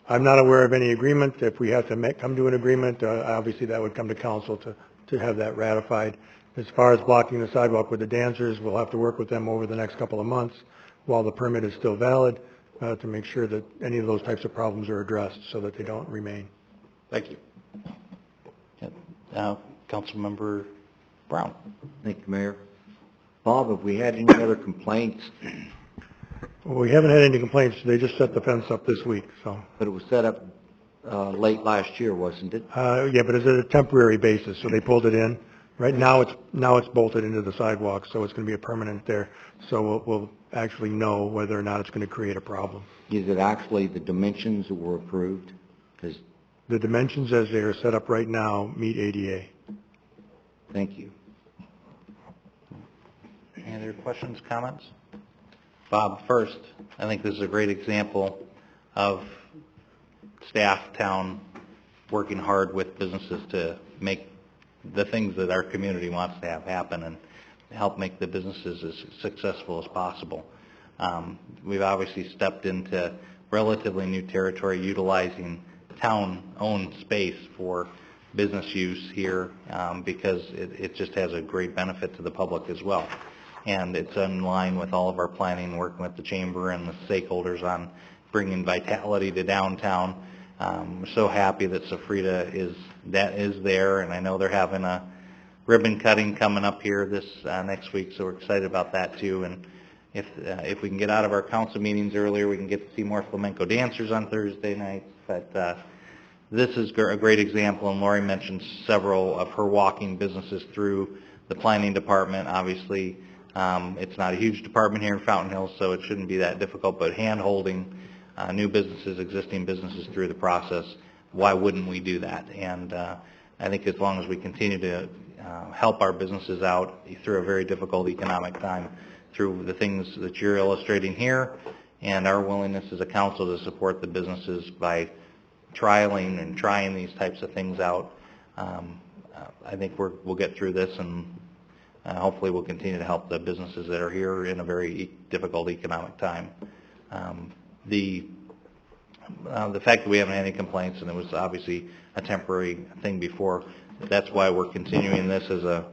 I'm not aware of any agreement. If we have to come to an agreement, obviously that would come to council to have that ratified. As far as blocking the sidewalk with the dancers, we'll have to work with them over the next couple of months while the permit is still valid to make sure that any of those types of problems are addressed so that they don't remain. Thank you. Councilmember Brown. Thank you, Mayor. Bob, have we had any other complaints? Well, we haven't had any complaints. They just set the fence up this week, so. But it was set up late last year, wasn't it? Yeah, but it's at a temporary basis, so they pulled it in. Right now, it's bolted into the sidewalk, so it's going to be a permanent there. So we'll actually know whether or not it's going to create a problem. Is it actually the dimensions that were approved? Because the dimensions as they are set up right now meet ADA. Thank you. Any other questions, comments? Bob, first, I think this is a great example of staff, town, working hard with businesses to make the things that our community wants to have happen and help make the businesses as successful as possible. We've obviously stepped into relatively new territory utilizing town-owned space for business use here because it just has a great benefit to the public as well. And it's in line with all of our planning, working with the chamber and the stakeholders on bringing vitality to downtown. We're so happy that Safrita is there, and I know they're having a ribbon cutting coming up here this next week, so we're excited about that too. And if we can get out of our council meetings earlier, we can get to see more flamenco dancers on Thursday nights. But this is a great example, and Lori mentioned several of her walking businesses through the planning department. Obviously, it's not a huge department here in Fountain Hills, so it shouldn't be that difficult, but hand-holding new businesses, existing businesses through the process, why wouldn't we do that? And I think as long as we continue to help our businesses out through a very difficult economic time, through the things that you're illustrating here, and our willingness as a council to support the businesses by trialing and trying these types of things out, I think we'll get through this, and hopefully we'll continue to help the businesses that are here in a very difficult economic time. The fact that we haven't had any complaints, and it was obviously a temporary thing before, that's why we're continuing this as a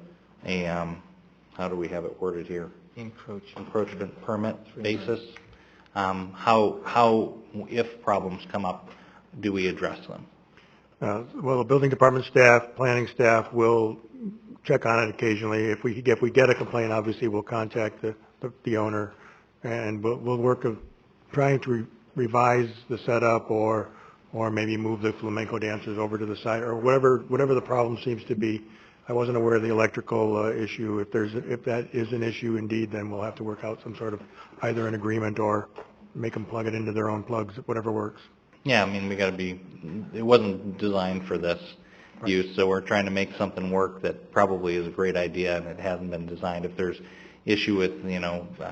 how do we have it worded here? Encroachment permit basis. How, if problems come up, do we address them? Well, the building department staff, planning staff will check on it occasionally. If we get a complaint, obviously we'll contact the owner, and we'll work of trying to revise the setup or maybe move the flamenco dancers over to the side, or whatever the problem seems to be. I wasn't aware of the electrical issue. If that is an issue indeed, then we'll have to work out some sort of either an agreement or make them plug it into their own plugs, whatever works. Yeah, I mean, we got to be, it wasn't designed for this use, so we're trying to make something work that probably is a great idea, and it hasn't been designed. If there's issue with,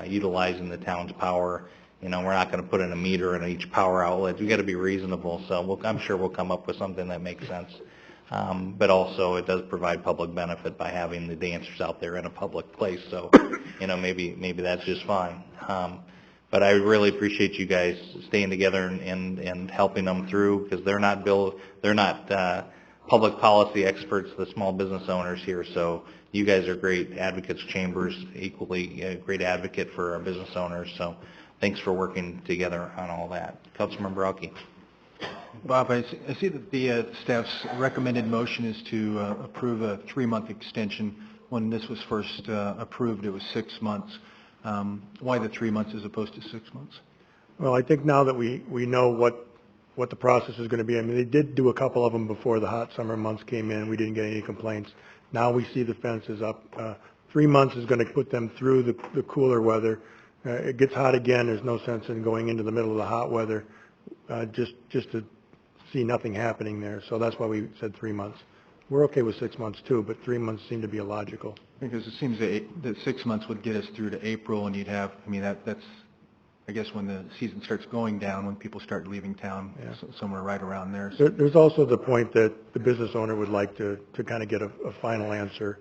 utilizing the town's power, we're not going to put in a meter in each power outlet. We got to be reasonable, so I'm sure we'll come up with something that makes sense. But also, it does provide public benefit by having the dancers out there in a public place, so, maybe that's just fine. But I really appreciate you guys staying together and helping them through, because they're not public policy experts, the small business owners here, so you guys are great advocates. Chambers equally a great advocate for our business owners, so thanks for working together on all that. Councilmember Brockie. Bob, I see that the staff's recommended motion is to approve a 3-month extension. When this was first approved, it was 6 months. Why the 3 months as opposed to 6 months? Well, I think now that we know what the process is going to be, I mean, they did do a couple of them before the hot summer months came in. We didn't get any complaints. Now we see the fences up. 3 months is going to put them through the cooler weather. It gets hot again. There's no sense in going into the middle of the hot weather just to see nothing happening there. So that's why we said 3 months. We're okay with 6 months too, but 3 months seem to be illogical. Because it seems that 6 months would get us through to April, and you'd have, that's, I guess, when the season starts going down, when people start leaving town, somewhere right around there. There's also the point that the business owner would like to kind of get a final answer.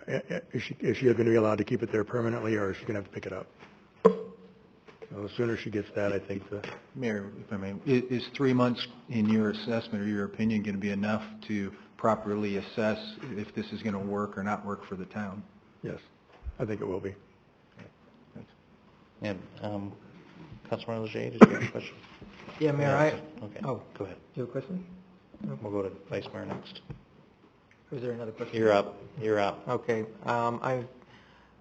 Is she going to be allowed to keep it there permanently, or is she going to have to pick it up? So the sooner she gets that, I think the... Mayor, if I may, is 3 months, in your assessment or your opinion, going to be enough to properly assess if this is going to work or not work for the town? Yes, I think it will be. And Councilmember Leger, did you have a question? Yeah, Mayor, Okay. Oh, go ahead. Do you have a question? No. We'll go to Vice Mayor next. Is there another question? You're up. Okay.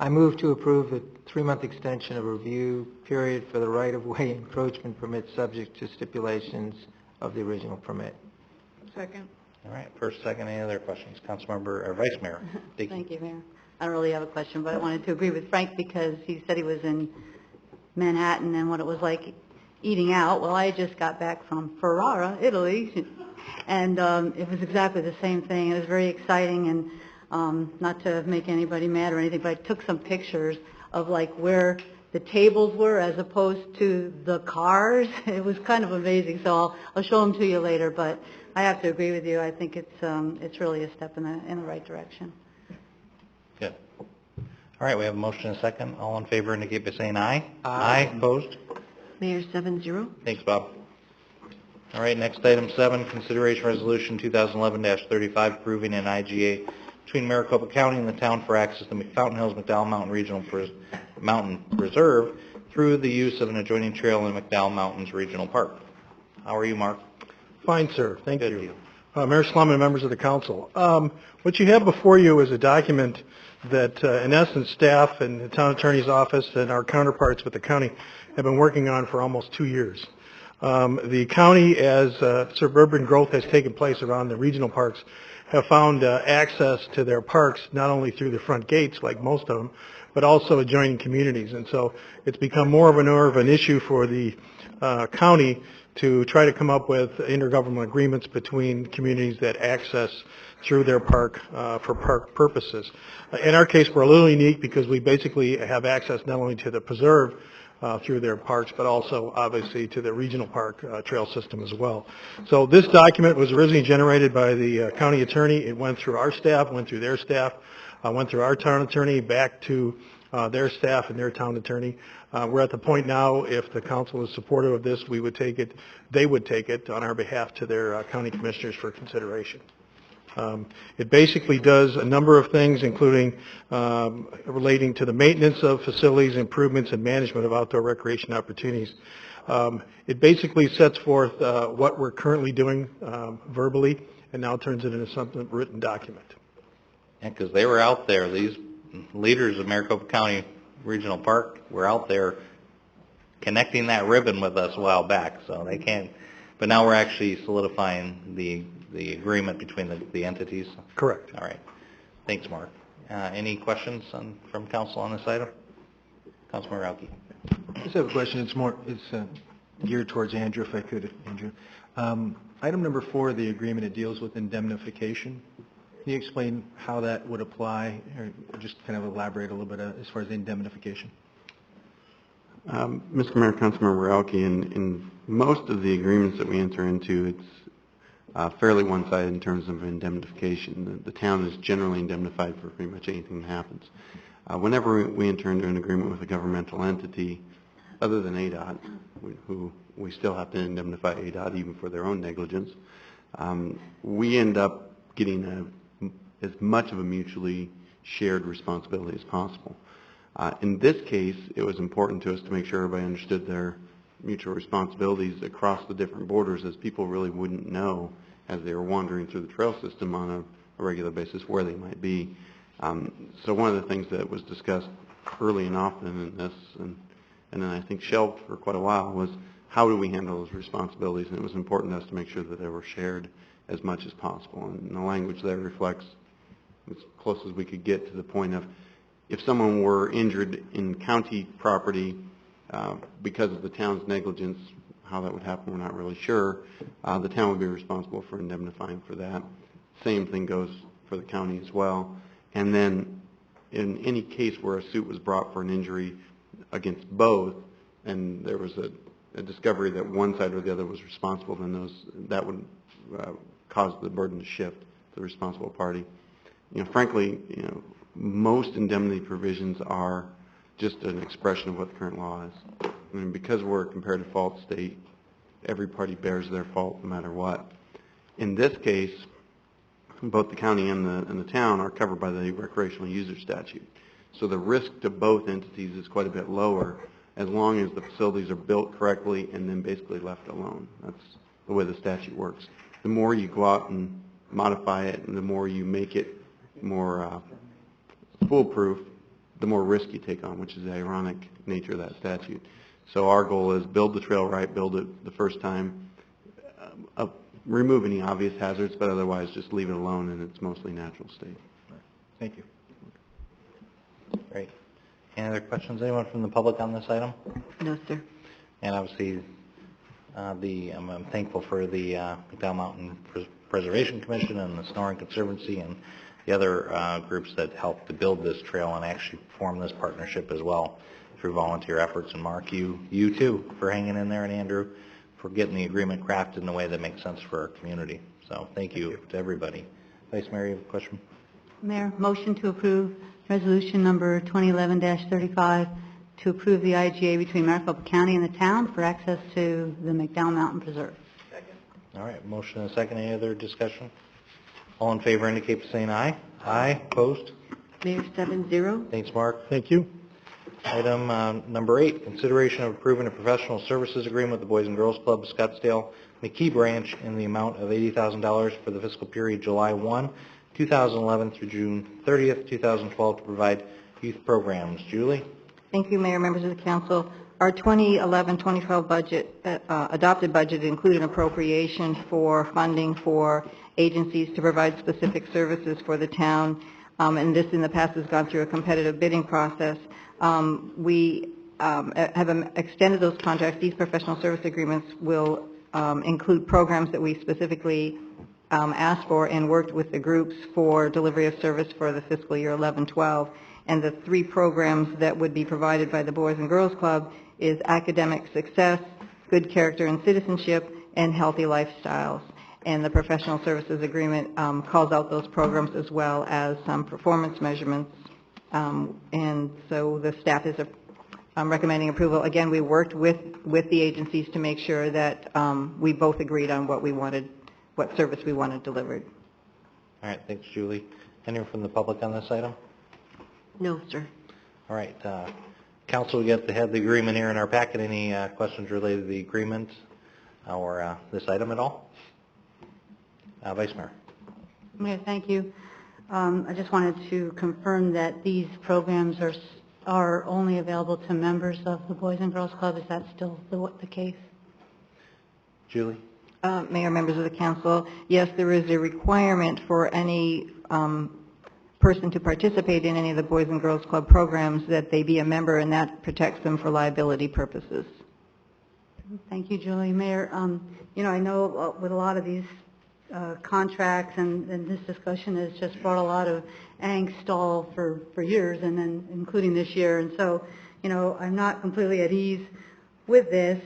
I move to approve the 3-month extension of review period for the right-of-way encroachment permit subject to stipulations of the original permit. Second. All right, first, second, any other questions? Councilmember, or Vice Mayor Dickey. Thank you, Mayor. I don't really have a question, but I wanted to agree with Frank because he said he was in Manhattan and what it was like eating out. Well, I just got back from Ferrara, Italy, and it was exactly the same thing. It was very exciting, and not to make anybody mad or anything, but I took some pictures of like where the tables were as opposed to the cars. It was kind of amazing, so I'll show them to you later, but I have to agree with you. I think it's really a step in the right direction. Good. All right, we have a motion and a second. All in favor indicate by saying aye. Aye. Opposed? Mayor, 7-0. Thanks, Bob. All right, next item 7, consideration resolution 2011-35 approving an IGA between Maricopa County and the town for access to Fountain Hills McDowell Mountain Regional Mountain Preserve through the use of an adjoining trail in McDowell Mountains Regional Park. How are you, Mark? Fine, sir. Thank Good you. deal. Mayor Slum and members of the council. What you have before you is a document that, in essence, staff and the town attorney's office and our counterparts with the county have been working on for almost 2 years. The county, as suburban growth has taken place around the regional parks, have found access to their parks not only through the front gates, like most of them, but also adjoining communities. And so it's become more of an issue for the county to try to come up with intergovernmental agreements between communities that access through their park for park purposes. In our case, we're a little unique because we basically have access not only to the preserve through their parks, but also obviously to the regional park trail system as well. So this document was originally generated by the county attorney. It went through our staff, went through their staff, went through our town attorney, back to their staff and their town attorney. We're at the point now, if the council is supportive of this, we would take it, they would take it on our behalf to their county commissioners for consideration. It basically does a number of things, including relating to the maintenance of facilities, improvements, and management of outdoor recreation opportunities. It basically sets forth what we're currently doing verbally, and now turns it into something written document. Yeah, because they were out there, these leaders of Maricopa County Regional Park were out there connecting that ribbon with us a while back, so they can't, but now we're actually solidifying the agreement between the entities. Correct. All right. Thanks, Mark. Any questions from council on this item? Councilman Rauke. I just have a question. It's geared towards Andrew, if I could, Andrew. Item number 4, the agreement, it deals with indemnification. Can you explain how that would apply, or just kind of elaborate a little bit as far as indemnification? Mr. Mayor, Councilmember Rauke, in most of the agreements that we enter into, it's fairly one-sided in terms of indemnification. The town is generally indemnified for pretty much anything that happens. Whenever we enter into an agreement with a governmental entity, other than ADOT, who we still have to indemnify ADOT even for their own negligence, we end up getting as much of a mutually shared responsibility as possible. In this case, it was important to us to make sure everybody understood their mutual responsibilities across the different borders, as people really wouldn't know as they were wandering through the trail system on a regular basis where they might be. So one of the things that was discussed early and often in this, and then I think shelved for quite a while, was how do we handle those responsibilities, and it was important to us to make sure that they were shared as much as possible. And the language there reflects as close as we could get to the point of, if someone were injured in county property because of the town's negligence, how that would happen, we're not really sure. The town would be responsible for indemnifying for that. Same thing goes for the county as well. And then in any case where a suit was brought for an injury against both, and there was a discovery that one side or the other was responsible, then that would cause the burden to shift to the responsible party. Frankly, most indemnity provisions are just an expression of what the current law is. I mean, because we're a comparative fault state, every party bears their fault no matter what. In this case, both the county and the town are covered by the recreational user statute. So the risk to both entities is quite a bit lower as long as the facilities are built correctly and then basically left alone. That's the way the statute works. The more you go out and modify it and the more you make it more foolproof, the more risk you take on, which is the ironic nature of that statute. So our goal is build the trail right, build it the first time, remove any obvious hazards, but otherwise just leave it alone in its mostly natural state. Thank you. Great. Any other questions? Anyone from the public on this item? No, sir. And obviously, I'm thankful for the McDowell Mountain Preservation Commission and the Sonoran Conservancy and the other groups that helped to build this trail and actually form this partnership as well. through volunteer efforts. And Mark, you too, for hanging in there, and Andrew, for getting the agreement crafted in a way that makes sense for our community. So thank you to everybody. Vice Mayor, you have a question? Mayor, motion to approve resolution number 2011-35 to approve the IGA between Maricopa County and the town for access to the McDowell Mountain Preserve. All right, motion and a second. Any other discussion? All in favor indicate by saying aye. Aye. Opposed? Mayor, 7-0. Thanks, Mark. Thank you. Item number 8, consideration of approving a professional services agreement with the Boys and Girls Club of Scottsdale McKee Branch in the amount of $80,000 for the fiscal period July 1, 2011 through June 30th, 2012 to provide youth programs. Julie? Thank you, Mayor, members of the council. Our 2011-2012 budget, adopted budget, included an appropriation for funding for agencies to provide specific services for the town, and this in the past has gone through a competitive bidding process. We have extended those contracts. These professional service agreements will include programs that we specifically asked for and worked with the groups for delivery of service for the fiscal year 11-12. And the 3 programs that would be provided by the Boys and Girls Club is academic success, good character and citizenship, and healthy lifestyles. And the professional services agreement calls out those programs as well as some performance measurements. And so the staff is recommending approval. Again, we worked with the agencies to make sure that we both agreed on what we wanted, what service we wanted delivered. All right, thanks, Julie. Anyone from the public on this item? No, sir. All right, council, we have the agreement here in our packet. Any questions related to the agreement or this item at all? Vice Mayor. Mayor, thank you. I just wanted to confirm that these programs are only available to members of the Boys and Girls Club. Is that still the case? Julie? Mayor, members of the council, yes, there is a requirement for any person to participate in any of the Boys and Girls Club programs that they be a member, and that protects them for liability purposes. Thank you, Julie. Mayor, I know with a lot of these contracts and this discussion has just brought a lot of angst all for years, and then including this year. And so, I'm not completely at ease with this,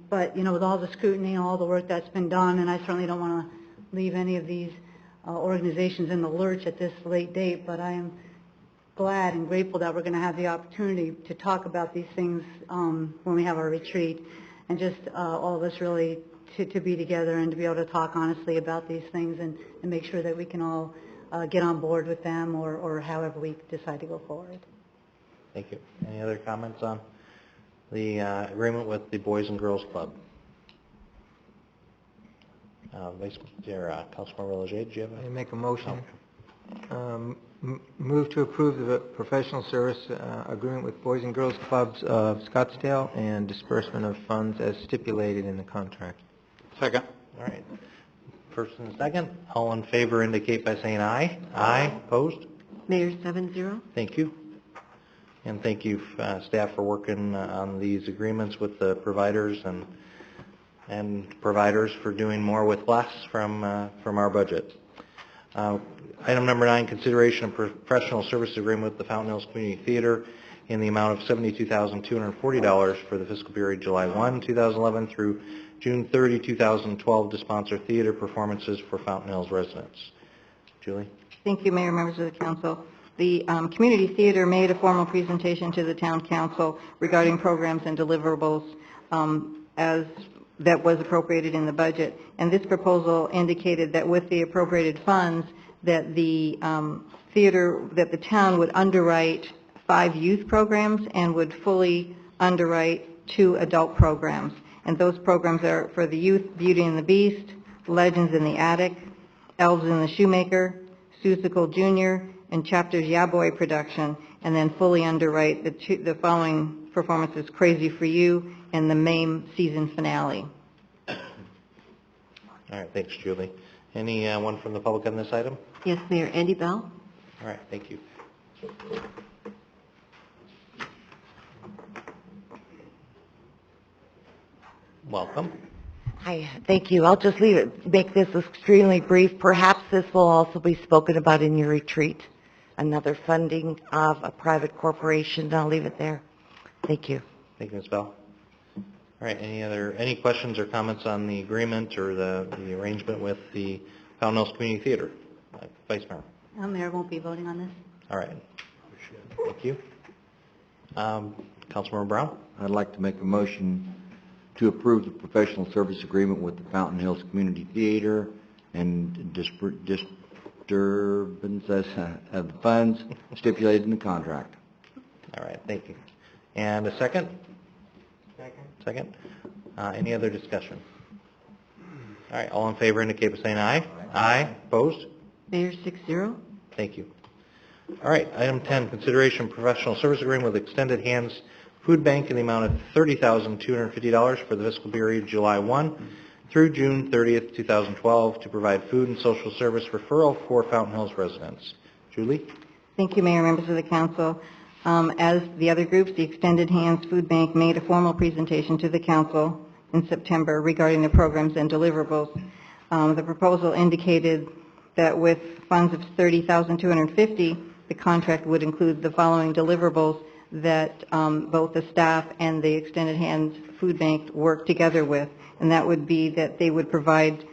but, with all the scrutiny and all the work that's been done, and I certainly don't want to leave any of these organizations in the lurch at this late date, but I am glad and grateful that we're going to have the opportunity to talk about these things when we have our retreat, and just all of us really to be together and to be able to talk honestly about these things and make sure that we can all get on board with them or however we decide to go forward. Thank you. Any other comments on the agreement with the Boys and Girls Club? Vice Mayor, Councilmember Leger, do you have I make a motion. Move to approve the professional service agreement with Boys and Girls Clubs of Scottsdale and disbursement of funds as stipulated in the contract. Second. All right. First and second. All in favor indicate by saying aye. Aye. Opposed? Mayor, 7-0. Thank you. And thank you, staff, for working on these agreements with the providers and providers for doing more with less from our budget. Item number 9, consideration of professional service agreement with the Fountain Hills Community Theater in the amount of $72,240 for the fiscal period July 1, 2011 through June 30, 2012 to sponsor theater performances for Fountain Hills residents. Julie? Thank you, Mayor, members of the council. The community theater made a formal presentation to the town council regarding programs and deliverables as that was appropriated in the budget. And this proposal indicated that with the appropriated funds, that the theater, that the town would underwrite 5 youth programs and would fully underwrite 2 adult programs. And those programs are for the youth, Beauty and the Beast, Legends in the Attic, Elves and the Shoemaker, Seussical Jr., and Chapters Ya Boy production, and then fully underwrite the following performances: Crazy for You and the MAME season finale. All right, thanks, Julie. Anyone from the public on this item? Yes, Mayor. Andy Bell. All right, thank you. Welcome. Hi, thank you. I'll just make this extremely brief. Perhaps this will also be spoken about in your retreat. Another funding of a private corporation, and I'll leave it there. Thank you. Thank you, Ms. Bell. All right, any questions or comments on the agreement or the arrangement with the Fountain Hills Community Theater? Vice Mayor. Mayor won't be voting on this. All right. Thank you. Councilmember Brown? I'd like to make a motion to approve the professional service agreement with the Fountain Hills Community Theater and disturbance of the funds stipulated in the contract. All right, thank you. And a second? Second. Any other discussion? All right, all in favor indicate by saying aye. Aye. Opposed? Mayor, 6-0. Thank you. All right, item 10, consideration of professional service agreement with Extended Hands Food Bank in the amount of $30,250 for the fiscal period July 1 through June 30th, 2012, to provide food and social service referral for Fountain Hills residents. Julie? Thank you, Mayor, members of the council. As the other groups, the Extended Hands Food Bank made a formal presentation to the council in September regarding the programs and deliverables. The proposal indicated that with funds of $30,250, the contract would include the following deliverables that both the staff and the Extended Hands Food Bank work together with, and that would be that they would provide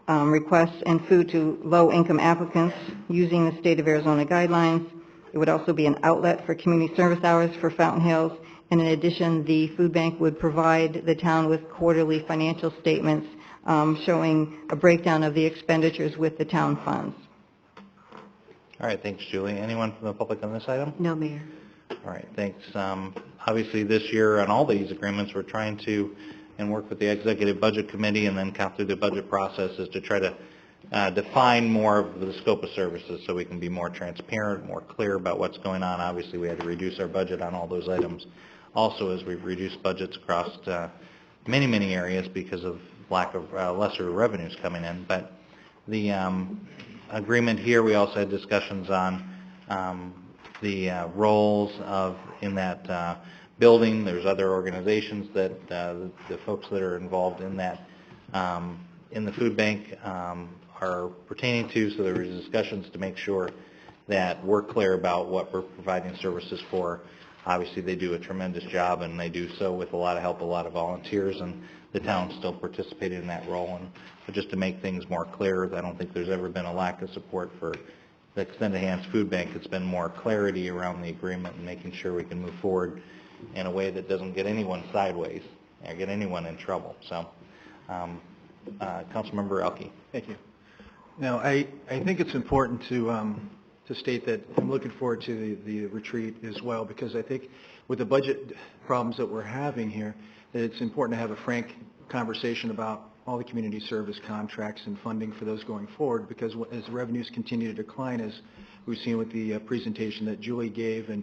requests and food to low-income applicants using the state of Arizona guidelines. It would also be an outlet for community service hours for Fountain Hills, and in addition, the food bank would provide the town with quarterly financial statements showing a breakdown of the expenditures with the town funds. All right, thanks, Julie. Anyone from the public on this item? No, Mayor. All right, thanks. Obviously, this year on all these agreements, we're trying to, and work with the Executive Budget Committee and then come through the budget process, is to try to define more of the scope of services so we can be more transparent, more clear about what's going on. Obviously, we had to reduce our budget on all those items. Also, as we've reduced budgets across many, many areas because of lack of lesser revenues coming in. But the agreement here, we also had discussions on the roles in that building. There's other organizations that the folks that are involved in that in the food bank are pertaining to, so there was discussions to make sure that we're clear about what we're providing services for. Obviously, they do a tremendous job, and they do so with a lot of help, a lot of volunteers, and the town still participated in that role. And but just to make things more clear, I don't think there's ever been a lack of support for the Extended Hands Food Bank. It's been more clarity around the agreement and making sure we can move forward in a way that doesn't get anyone sideways or get anyone in trouble. So, Councilmember Elke. Thank you. Now, I think it's important to state that I'm looking forward to the retreat as well, because I think with the budget problems that we're having here, that it's important to have a frank conversation about all the community service contracts and funding for those going forward, because as revenues continue to decline, as we've seen with the presentation that Julie gave, and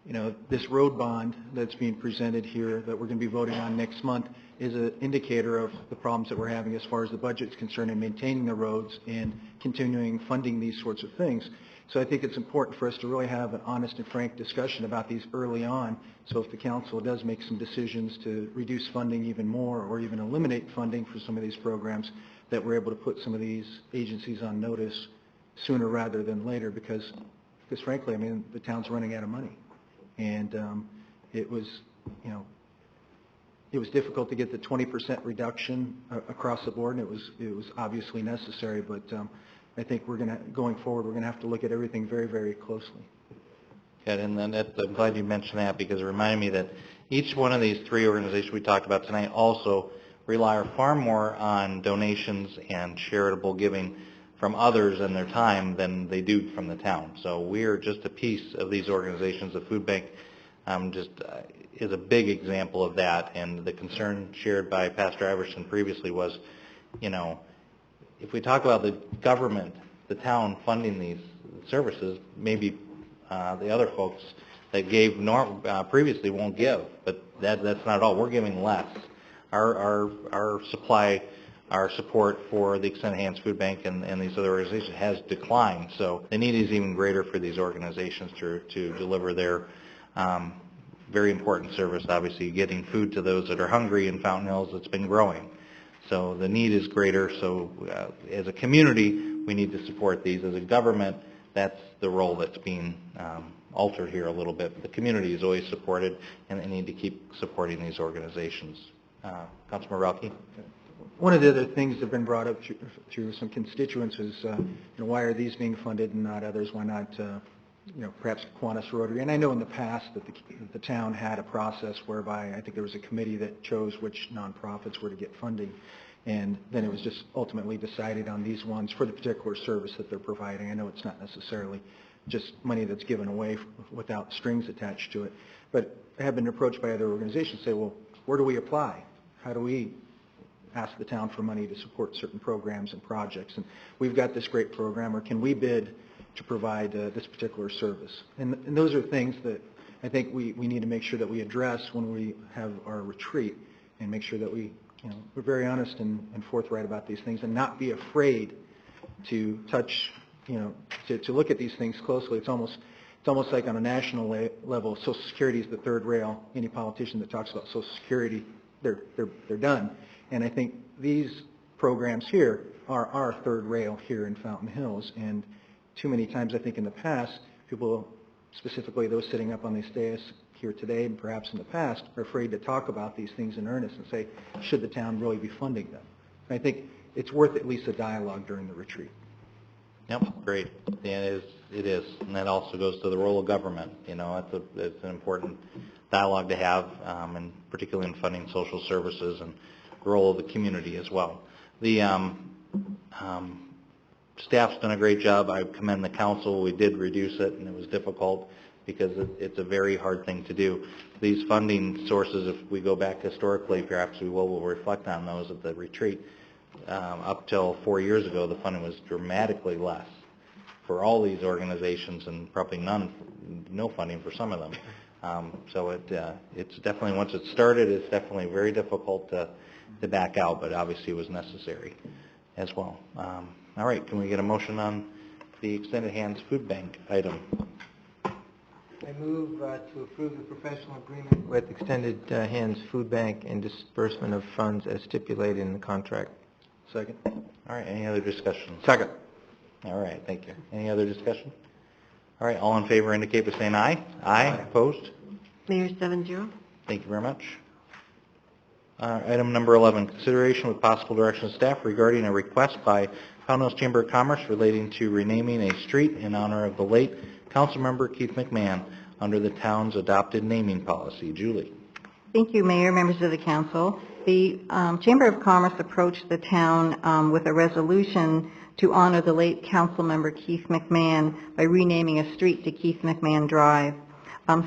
you know, this road bond that's being presented here that we're going to be voting on next month is an indicator of the problems that we're having as far as the budget is concerned in maintaining the roads and continuing funding these sorts of things. So I think it's important for us to really have an honest and frank discussion about these early on, so if the council does make some decisions to reduce funding even more or even eliminate funding for some of these programs, that we're able to put some of these agencies on notice sooner rather than later, because frankly, I mean, the town's running out of money. And it was, you know, it was difficult to get the 20% reduction across the board, and it was obviously necessary, but I think going forward, we're going to have to look at everything very, very closely. Yeah, and then I'm glad you mentioned that, because it reminded me that each one of these three organizations we talked about tonight also rely far more on donations and charitable giving from others and their time than they do from the town. So we're just a piece of these organizations. The food bank is a big example of that, and the concern shared by Pastor Iverson previously was, you know, if we talk about the government, the town funding these services, maybe the other folks that gave previously won't give, but that's not all. We're giving less. Our supply, our support for the Extended Hands Food Bank and these other organizations has declined. So the need is even greater for these organizations to deliver their very important service. Obviously, getting food to those that are hungry in Fountain Hills, it's been growing. So the need is greater. So as a community, we need to support these. As a government, that's the role that's being altered here a little bit. The community is always supported, and they need to keep supporting these organizations. Councilman Rauke? One of the other things that have been brought up through some constituents is, why are these being funded and not others? Why not, perhaps Kiwanis Rotary? And I know in the past that the town had a process whereby I think there was a committee that chose which nonprofits were to get funding. And then it was just ultimately decided on these ones for the particular service that they're providing. I know it's not necessarily just money that's given away without strings attached to it. But I have been approached by other organizations to say, well, where do we apply? How do we ask the town for money to support certain programs and projects? And we've got this great program, or can we bid to provide this particular service? And those are things that I think we need to make sure that we address when we have our retreat, and make sure that we're very honest and forthright about these things, and not be afraid to touch, to look at these things closely. It's almost like on a national level, Social Security is the third rail. Any politician that talks about Social Security, they're done. And I think these programs here are our third rail here in Fountain Hills. And too many times, I think in the past, people, specifically those sitting up on these dais here today and perhaps in the past, are afraid to talk about these things in earnest and say, should the town really be funding them? And I think it's worth at least a dialogue during the retreat. Yep, great. Yeah, it is. And that also goes to the role of government. It's an important dialogue to have, and particularly in funding social services and the role of the community as well. The staff's done a great job. I commend the council. We did reduce it, and it was difficult because it's a very hard thing to do. These funding sources, if we go back historically, perhaps we'll reflect on those at the retreat. Up till 4 years ago, the funding was dramatically less for all these organizations, and probably no funding for some of them. So it's definitely, once it started, it's definitely very difficult to back out, but obviously it was necessary as well. All right, can we get a motion on the Extended Hands Food Bank item? I move to approve the professional agreement with Extended Hands Food Bank and disbursement of funds as stipulated in the contract. Second. All right, any other discussion? Second. All right, thank you. Any other discussion? All right, all in favor indicate by saying aye. Aye. Opposed? Mayor 7-0. Thank you very much. Item number 11, consideration with possible direction of staff regarding a request by Fountain Hills Chamber of Commerce relating to renaming a street in honor of the late Councilmember Keith McMahon under the town's adopted naming policy. Julie. Thank you, Mayor, members of the council. The Chamber of Commerce approached the town with a resolution to honor the late Councilmember Keith McMahon by renaming a street to Keith McMahon Drive.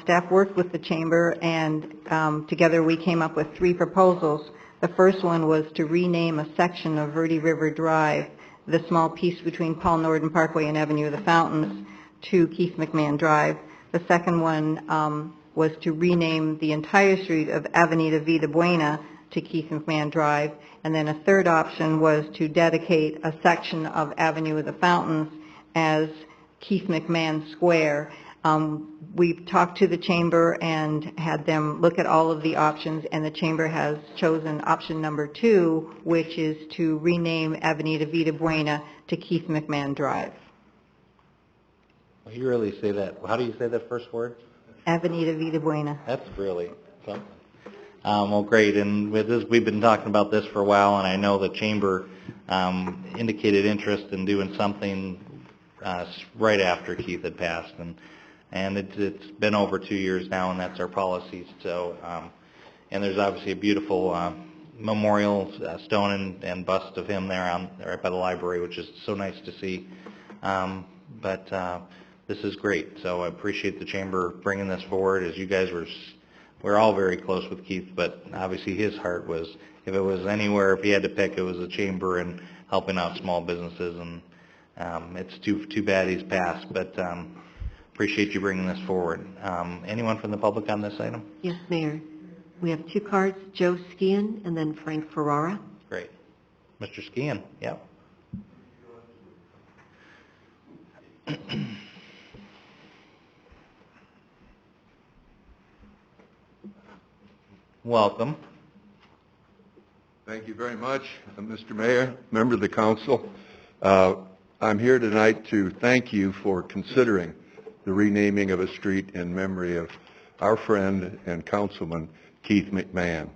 Staff worked with the Chamber, and together we came up with 3 proposals. The first one was to rename a section of Verde River Drive, the small piece between Paul Norden Parkway and Avenue of the Fountains, to Keith McMahon Drive. The second one was to rename the entire street of Avenida Vida Buena to Keith McMahon Drive. And then a third option was to dedicate a section of Avenue of the Fountains as Keith McMahon Square. We've talked to the Chamber and had them look at all of the options, and the Chamber has chosen option number 2, which is to rename Avenida Vida Buena to Keith McMahon Drive. Well, you really say that. How do you say that first word? Avenida Vida Buena. That's really something. Well, great. And with this, we've been talking about this for a while, and I know the Chamber indicated interest in doing something right after Keith had passed. And it's been over 2 years now, and that's our policy. So, and there's obviously a beautiful memorial stone and bust of him there right by the library, which is so nice to see. But this is great. So I appreciate the Chamber bringing this forward. As you guys we're all very close with Keith, but obviously his heart was, if it was anywhere, if he had to pick, it was the Chamber and helping out small businesses. And it's too bad he's passed, but appreciate you bringing this forward. Anyone from the public on this item? Yes, Mayor. We have 2 cards, Joe Skian and then Frank Ferrara. Great. Mr. Skian, yep. Welcome. Thank you very much, Mr. Mayor, member of the council. I'm here tonight to thank you for considering the renaming of a street in memory of our friend and councilman Keith McMahon.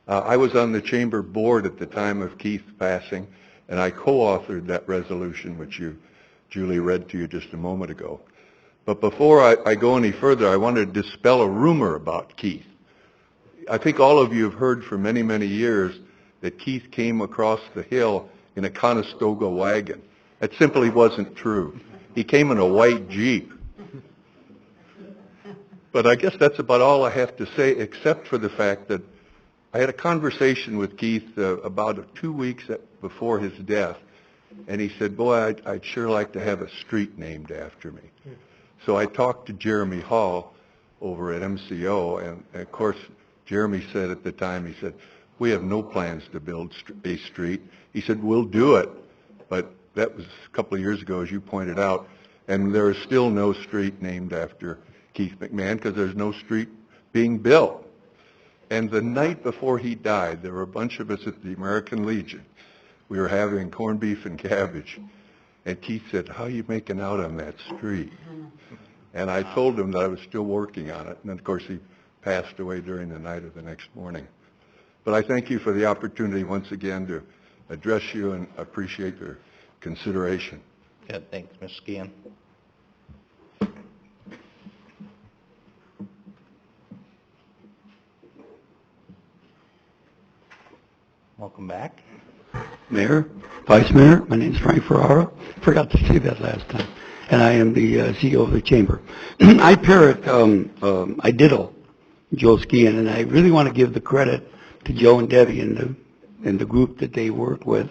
I was on the chamber board at the time of Keith's passing, and I co-authored that resolution, which Julie read to you just a moment ago. But before I go any further, I want to dispel a rumor about Keith. I think all of you have heard for many, many years that Keith came across the hill in a Conestoga wagon. That simply wasn't true. He came in a white Jeep. But I guess that's about all I have to say, except for the fact that I had a conversation with Keith about 2 weeks before his death, and he said, boy, I'd sure like to have a street named after me. So I talked to Jeremy Hall over at MCO, and of course, Jeremy said at the time, he said, we have no plans to build a street. He said, we'll do it, but that was a couple of years ago, as you pointed out, and there is still no street named after Keith McMahon because there's no street being built. And the night before he died, there were a bunch of us at the American Legion. We were having corned beef and cabbage. And Keith said, how are you making out on that street? And I told him that I was still working on it. And of course, he passed away during the night of the next morning. But I thank you for the opportunity once again to address you and appreciate your consideration. Yeah, thanks, Ms. Skian. Welcome back. Mayor, Vice Mayor, my name is Frank Ferrara. Forgot to say that last time. And I am the CEO of the Chamber. I ditto Joe Skian, and I really want to give the credit to Joe and Debbie and the group that they worked with.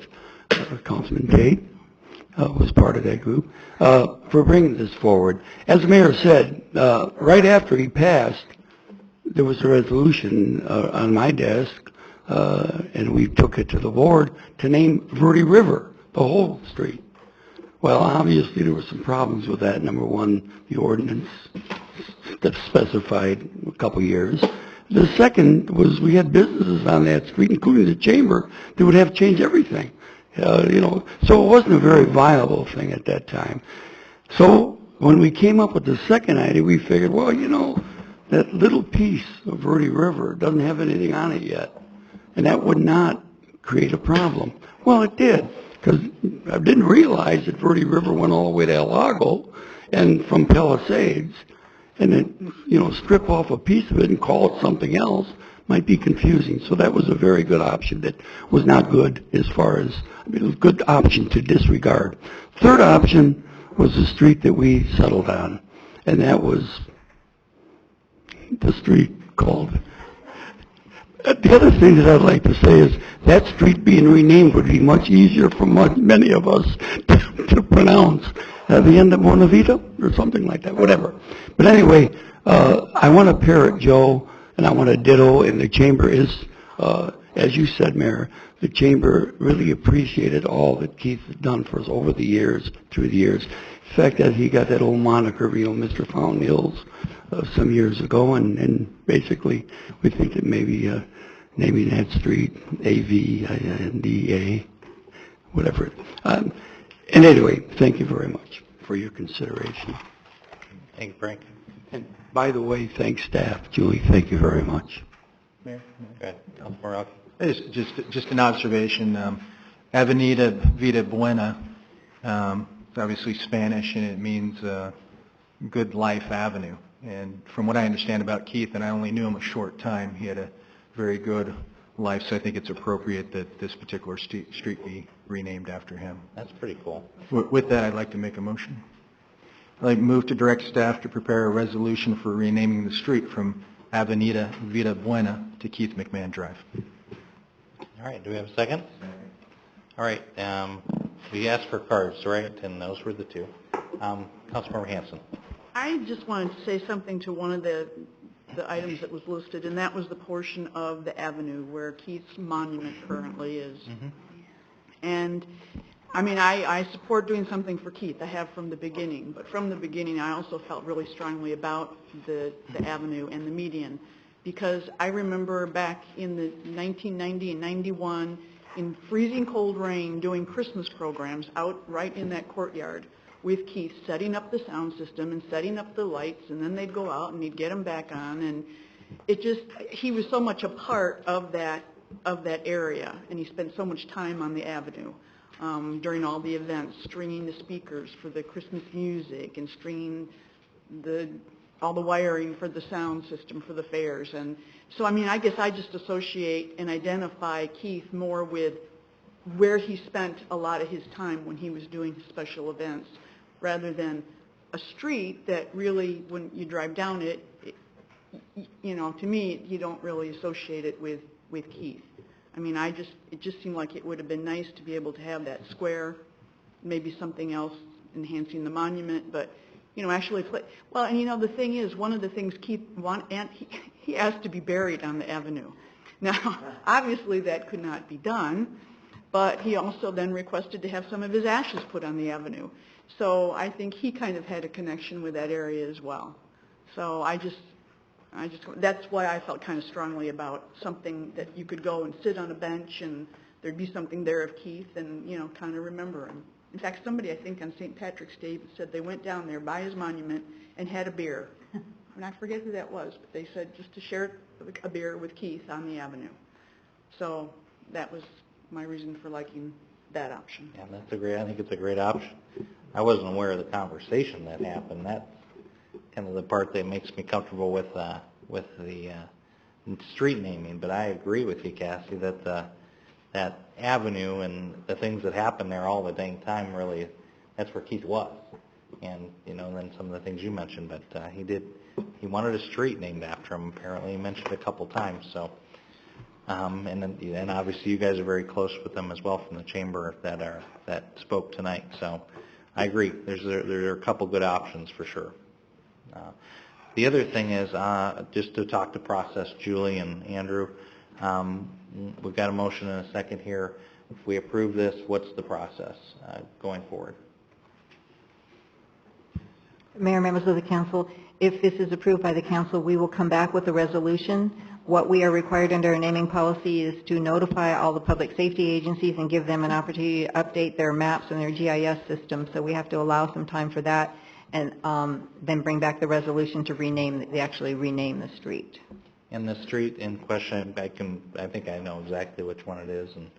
Councilman Tate was part of that group, for bringing this forward. As the Mayor said, right after he passed, there was a resolution on my desk, and we took it to the board to name Verde River, the whole street. Well, obviously there were some problems with that. Number one, the ordinance that specified a couple years. The second was we had businesses on that street, including the Chamber, that would have changed everything. So it wasn't a very viable thing at that time. So when we came up with the second idea, we figured, well, that little piece of Verde River doesn't have anything on it yet. And that would not create a problem. Well, it did, because I didn't realize that Verde River went all the way to El Lago and from Palisades, and then, strip off a piece of it and call it something else might be confusing. So that was a very good option that was not good as far as, it was a good option to disregard. Third option was the street that we settled on, and that was the street called... The other thing that I'd like to say is that street being renamed would be much easier for many of us to pronounce. The end of Bonavita or something like that, whatever. But anyway, I want to parrot Joe, and I want to ditto, and the Chamber is, as you said, Mayor, the Chamber really appreciated all that Keith has done for us over the years, through the years. The fact that he got that old moniker, Mr. Fountain Hills, some years ago, and basically we think that maybe naming that street AVNDA, whatever. And anyway, thank you very much for your consideration. Thank you, Frank. And by the way, thanks staff. Julie, thank you very much. Mayor? Go ahead, Councilman Rocky. Just an observation. Avenida Vida Buena, it's obviously Spanish, and it means Good Life Avenue. And from what I understand about Keith, and I only knew him a short time, he had a very good life, so I think it's appropriate that this particular street be renamed after him. That's pretty cool. With that, I'd like to make a motion. I'd like to move to direct staff to prepare a resolution for renaming the street from Avenida Vida Buena to Keith McMahon Drive. All right, do we have a second? All right, we asked for cards, right? And those were the two. Councilmember Hanson. I just wanted to say something to one of the items that was listed, and that was the portion of the avenue where Keith's monument currently is. Mm-hmm. And, I support doing something for Keith. I have from the beginning. But from the beginning, I also felt really strongly about the avenue and the median, because I remember back in the 1990 and 91, in freezing cold rain, doing Christmas programs out right in that courtyard, with Keith setting up the sound system and setting up the lights, and then they'd go out and he'd get them back on, and it just, he was so much a part of that area, and he spent so much time on the avenue during all the events, stringing the speakers for the Christmas music and stringing all the wiring for the sound system for the fairs. And so, I mean, I guess I just associate and identify Keith more with where he spent a lot of his time when he was doing his special events, rather than a street that really, when you drive down it, you know, to me, you don't really associate it with Keith. I mean, it just seemed like it would have been nice to be able to have that square, maybe something else enhancing the monument, but, you know, actually play. Well, and you know, the thing is, one of the things Keith he asked to be buried on the avenue. Now, obviously that could not be done, but he also then requested to have some of his ashes put on the avenue. So I think he kind of had a connection with that area as well. So that's why I felt kind of strongly about something that you could go and sit on a bench and there'd be something there of Keith and, you know, kind of remember him. In fact, somebody, I think, on St. Patrick's Day said they went down there by his monument and had a beer. And I forget who that was, but they said just to share a beer with Keith on the avenue. So that was my reason for liking that option. Yeah, I think it's a great option. I wasn't aware of the conversation that happened. That's kind of the part that makes me comfortable with the street naming. But I agree with you, Cassie, that that avenue and the things that happen there all the dang time, really, that's where Keith was. And, you know, then some of the things you mentioned, but he wanted a street named after him, apparently. He mentioned it a couple times, so. And obviously you guys are very close with them as well from the chamber that spoke tonight. So I agree. There are a couple good options for sure. The other thing is just to talk to process, Julie and Andrew. We've got a motion and a second here. If we approve this, what's the process going forward? Mayor, members of the council, if this is approved by the council, we will come back with a resolution. What we are required under our naming policy is to notify all the public safety agencies and give them an opportunity to update their maps and their GIS system. So we have to allow some time for that, and then bring back the resolution to actually rename the street. And the street in question, I think I know exactly which one it is and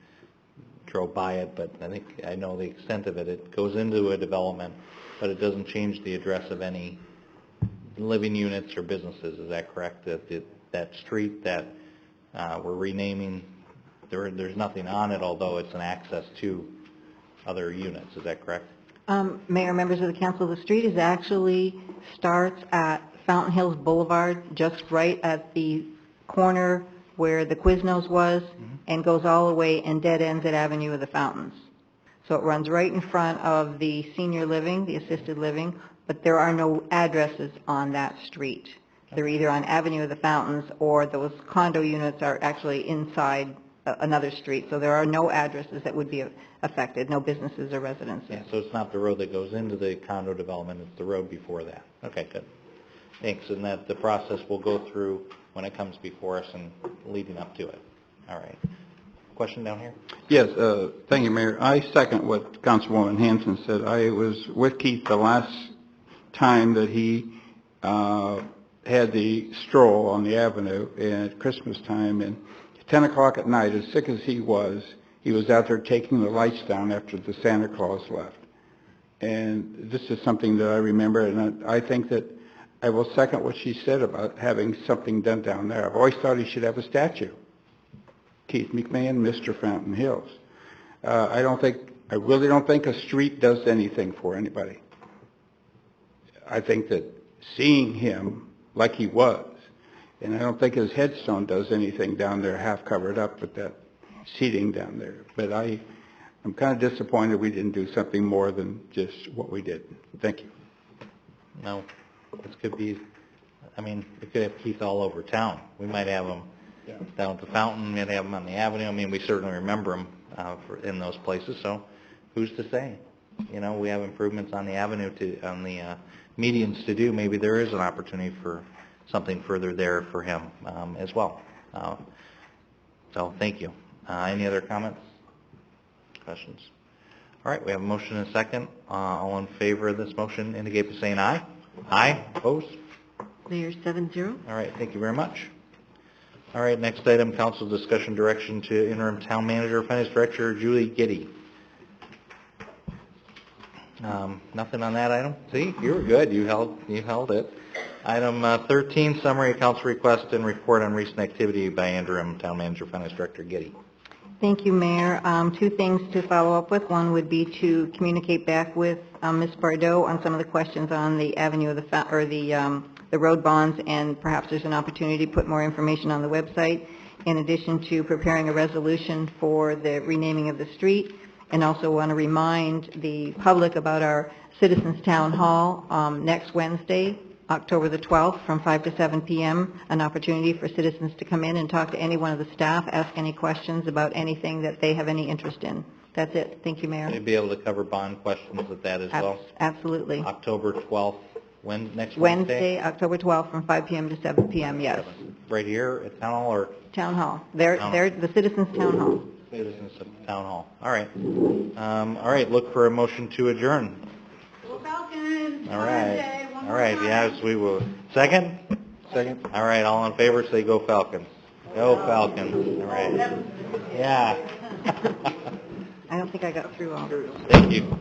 drove by it, but I think I know the extent of it. It goes into a development, but it doesn't change the address of any living units or businesses. Is that correct? That street that we're renaming, there's nothing on it, although it's an access to other units. Is that correct? Mayor, members of the council, the street starts at Fountain Hills Boulevard, just right at the corner where the Quiznos was, and goes all the way and dead ends at Avenue of the Fountains. So it runs right in front of the senior living, the assisted living, but there are no addresses on that street. They're either on Avenue of the Fountains, or those condo units are actually inside another street. So there are no addresses that would be affected, no businesses or residences. Yeah, so it's not the road that goes into the condo development, it's the road before that. Okay, good. Thanks, and that the process will go through when it comes before us and leading up to it. All right. Question down here? Yes, thank you, Mayor. I second what Councilwoman Hanson said. I was with Keith the last time that he had the stroll on the avenue at Christmas time, and 10 o'clock at night, as sick as he was out there taking the lights down after the Santa Claus left. And this is something that I remember, and I think that I will second what she said about having something done down there. I've always thought he should have a statue. Keith McMahon, Mr. Fountain Hills. I really don't think a street does anything for anybody. I think that seeing him like he was, and I don't think his headstone does anything down there half covered up with that seating down there. But I'm kind of disappointed we didn't do something more than just what we did. Thank you. No, this could be, I mean, we could have Keith all over town. We might have him down at the fountain, we might have him on the avenue. I mean, we certainly remember him in those places, so who's to say? You know, we have improvements on the avenue, on the medians to do. Maybe there is an opportunity for something further there for him as well. So thank you. Any other comments? Questions? All right, we have a motion and a second. All in favor of this motion indicate by saying aye. Aye, opposed? Mayor, 7-0. All right, thank you very much. All right, next item, council discussion direction to interim town manager, finance director Julie Giddy. Nothing on that item? See, you were good, you held it. Item 13, summary of council request and report on recent activity by interim town manager, finance director Giddy. Thank you, Mayor. Two things to follow up with. One would be to communicate back with Ms. Bardot on some of the questions on the avenue of the road bonds, and perhaps there's an opportunity to put more information on the website, in addition to preparing a resolution for the renaming of the street. And also want to remind the public about our Citizens Town Hall next Wednesday, October the 12th, from 5 to 7 p.m., an opportunity for citizens to come in and talk to any one of the staff, ask any questions about anything that they have any interest in. That's it. Thank you, Mayor. You'll be able to cover bond questions at that as well? Absolutely. October 12th, when, next Wednesday? Wednesday, October 12th, from 5 p.m. to 7 p.m., yes. Right here at Town Hall or? Town Hall. They're the Citizens Town Hall. Citizens Town Hall. All right. All right, look for a motion to adjourn. Go Falcons! All right. All right, yes, we will. Second? Second. All right, all in favor, say go Falcons. Go Falcons. All right. Yeah. I don't think I got through all. Thank you.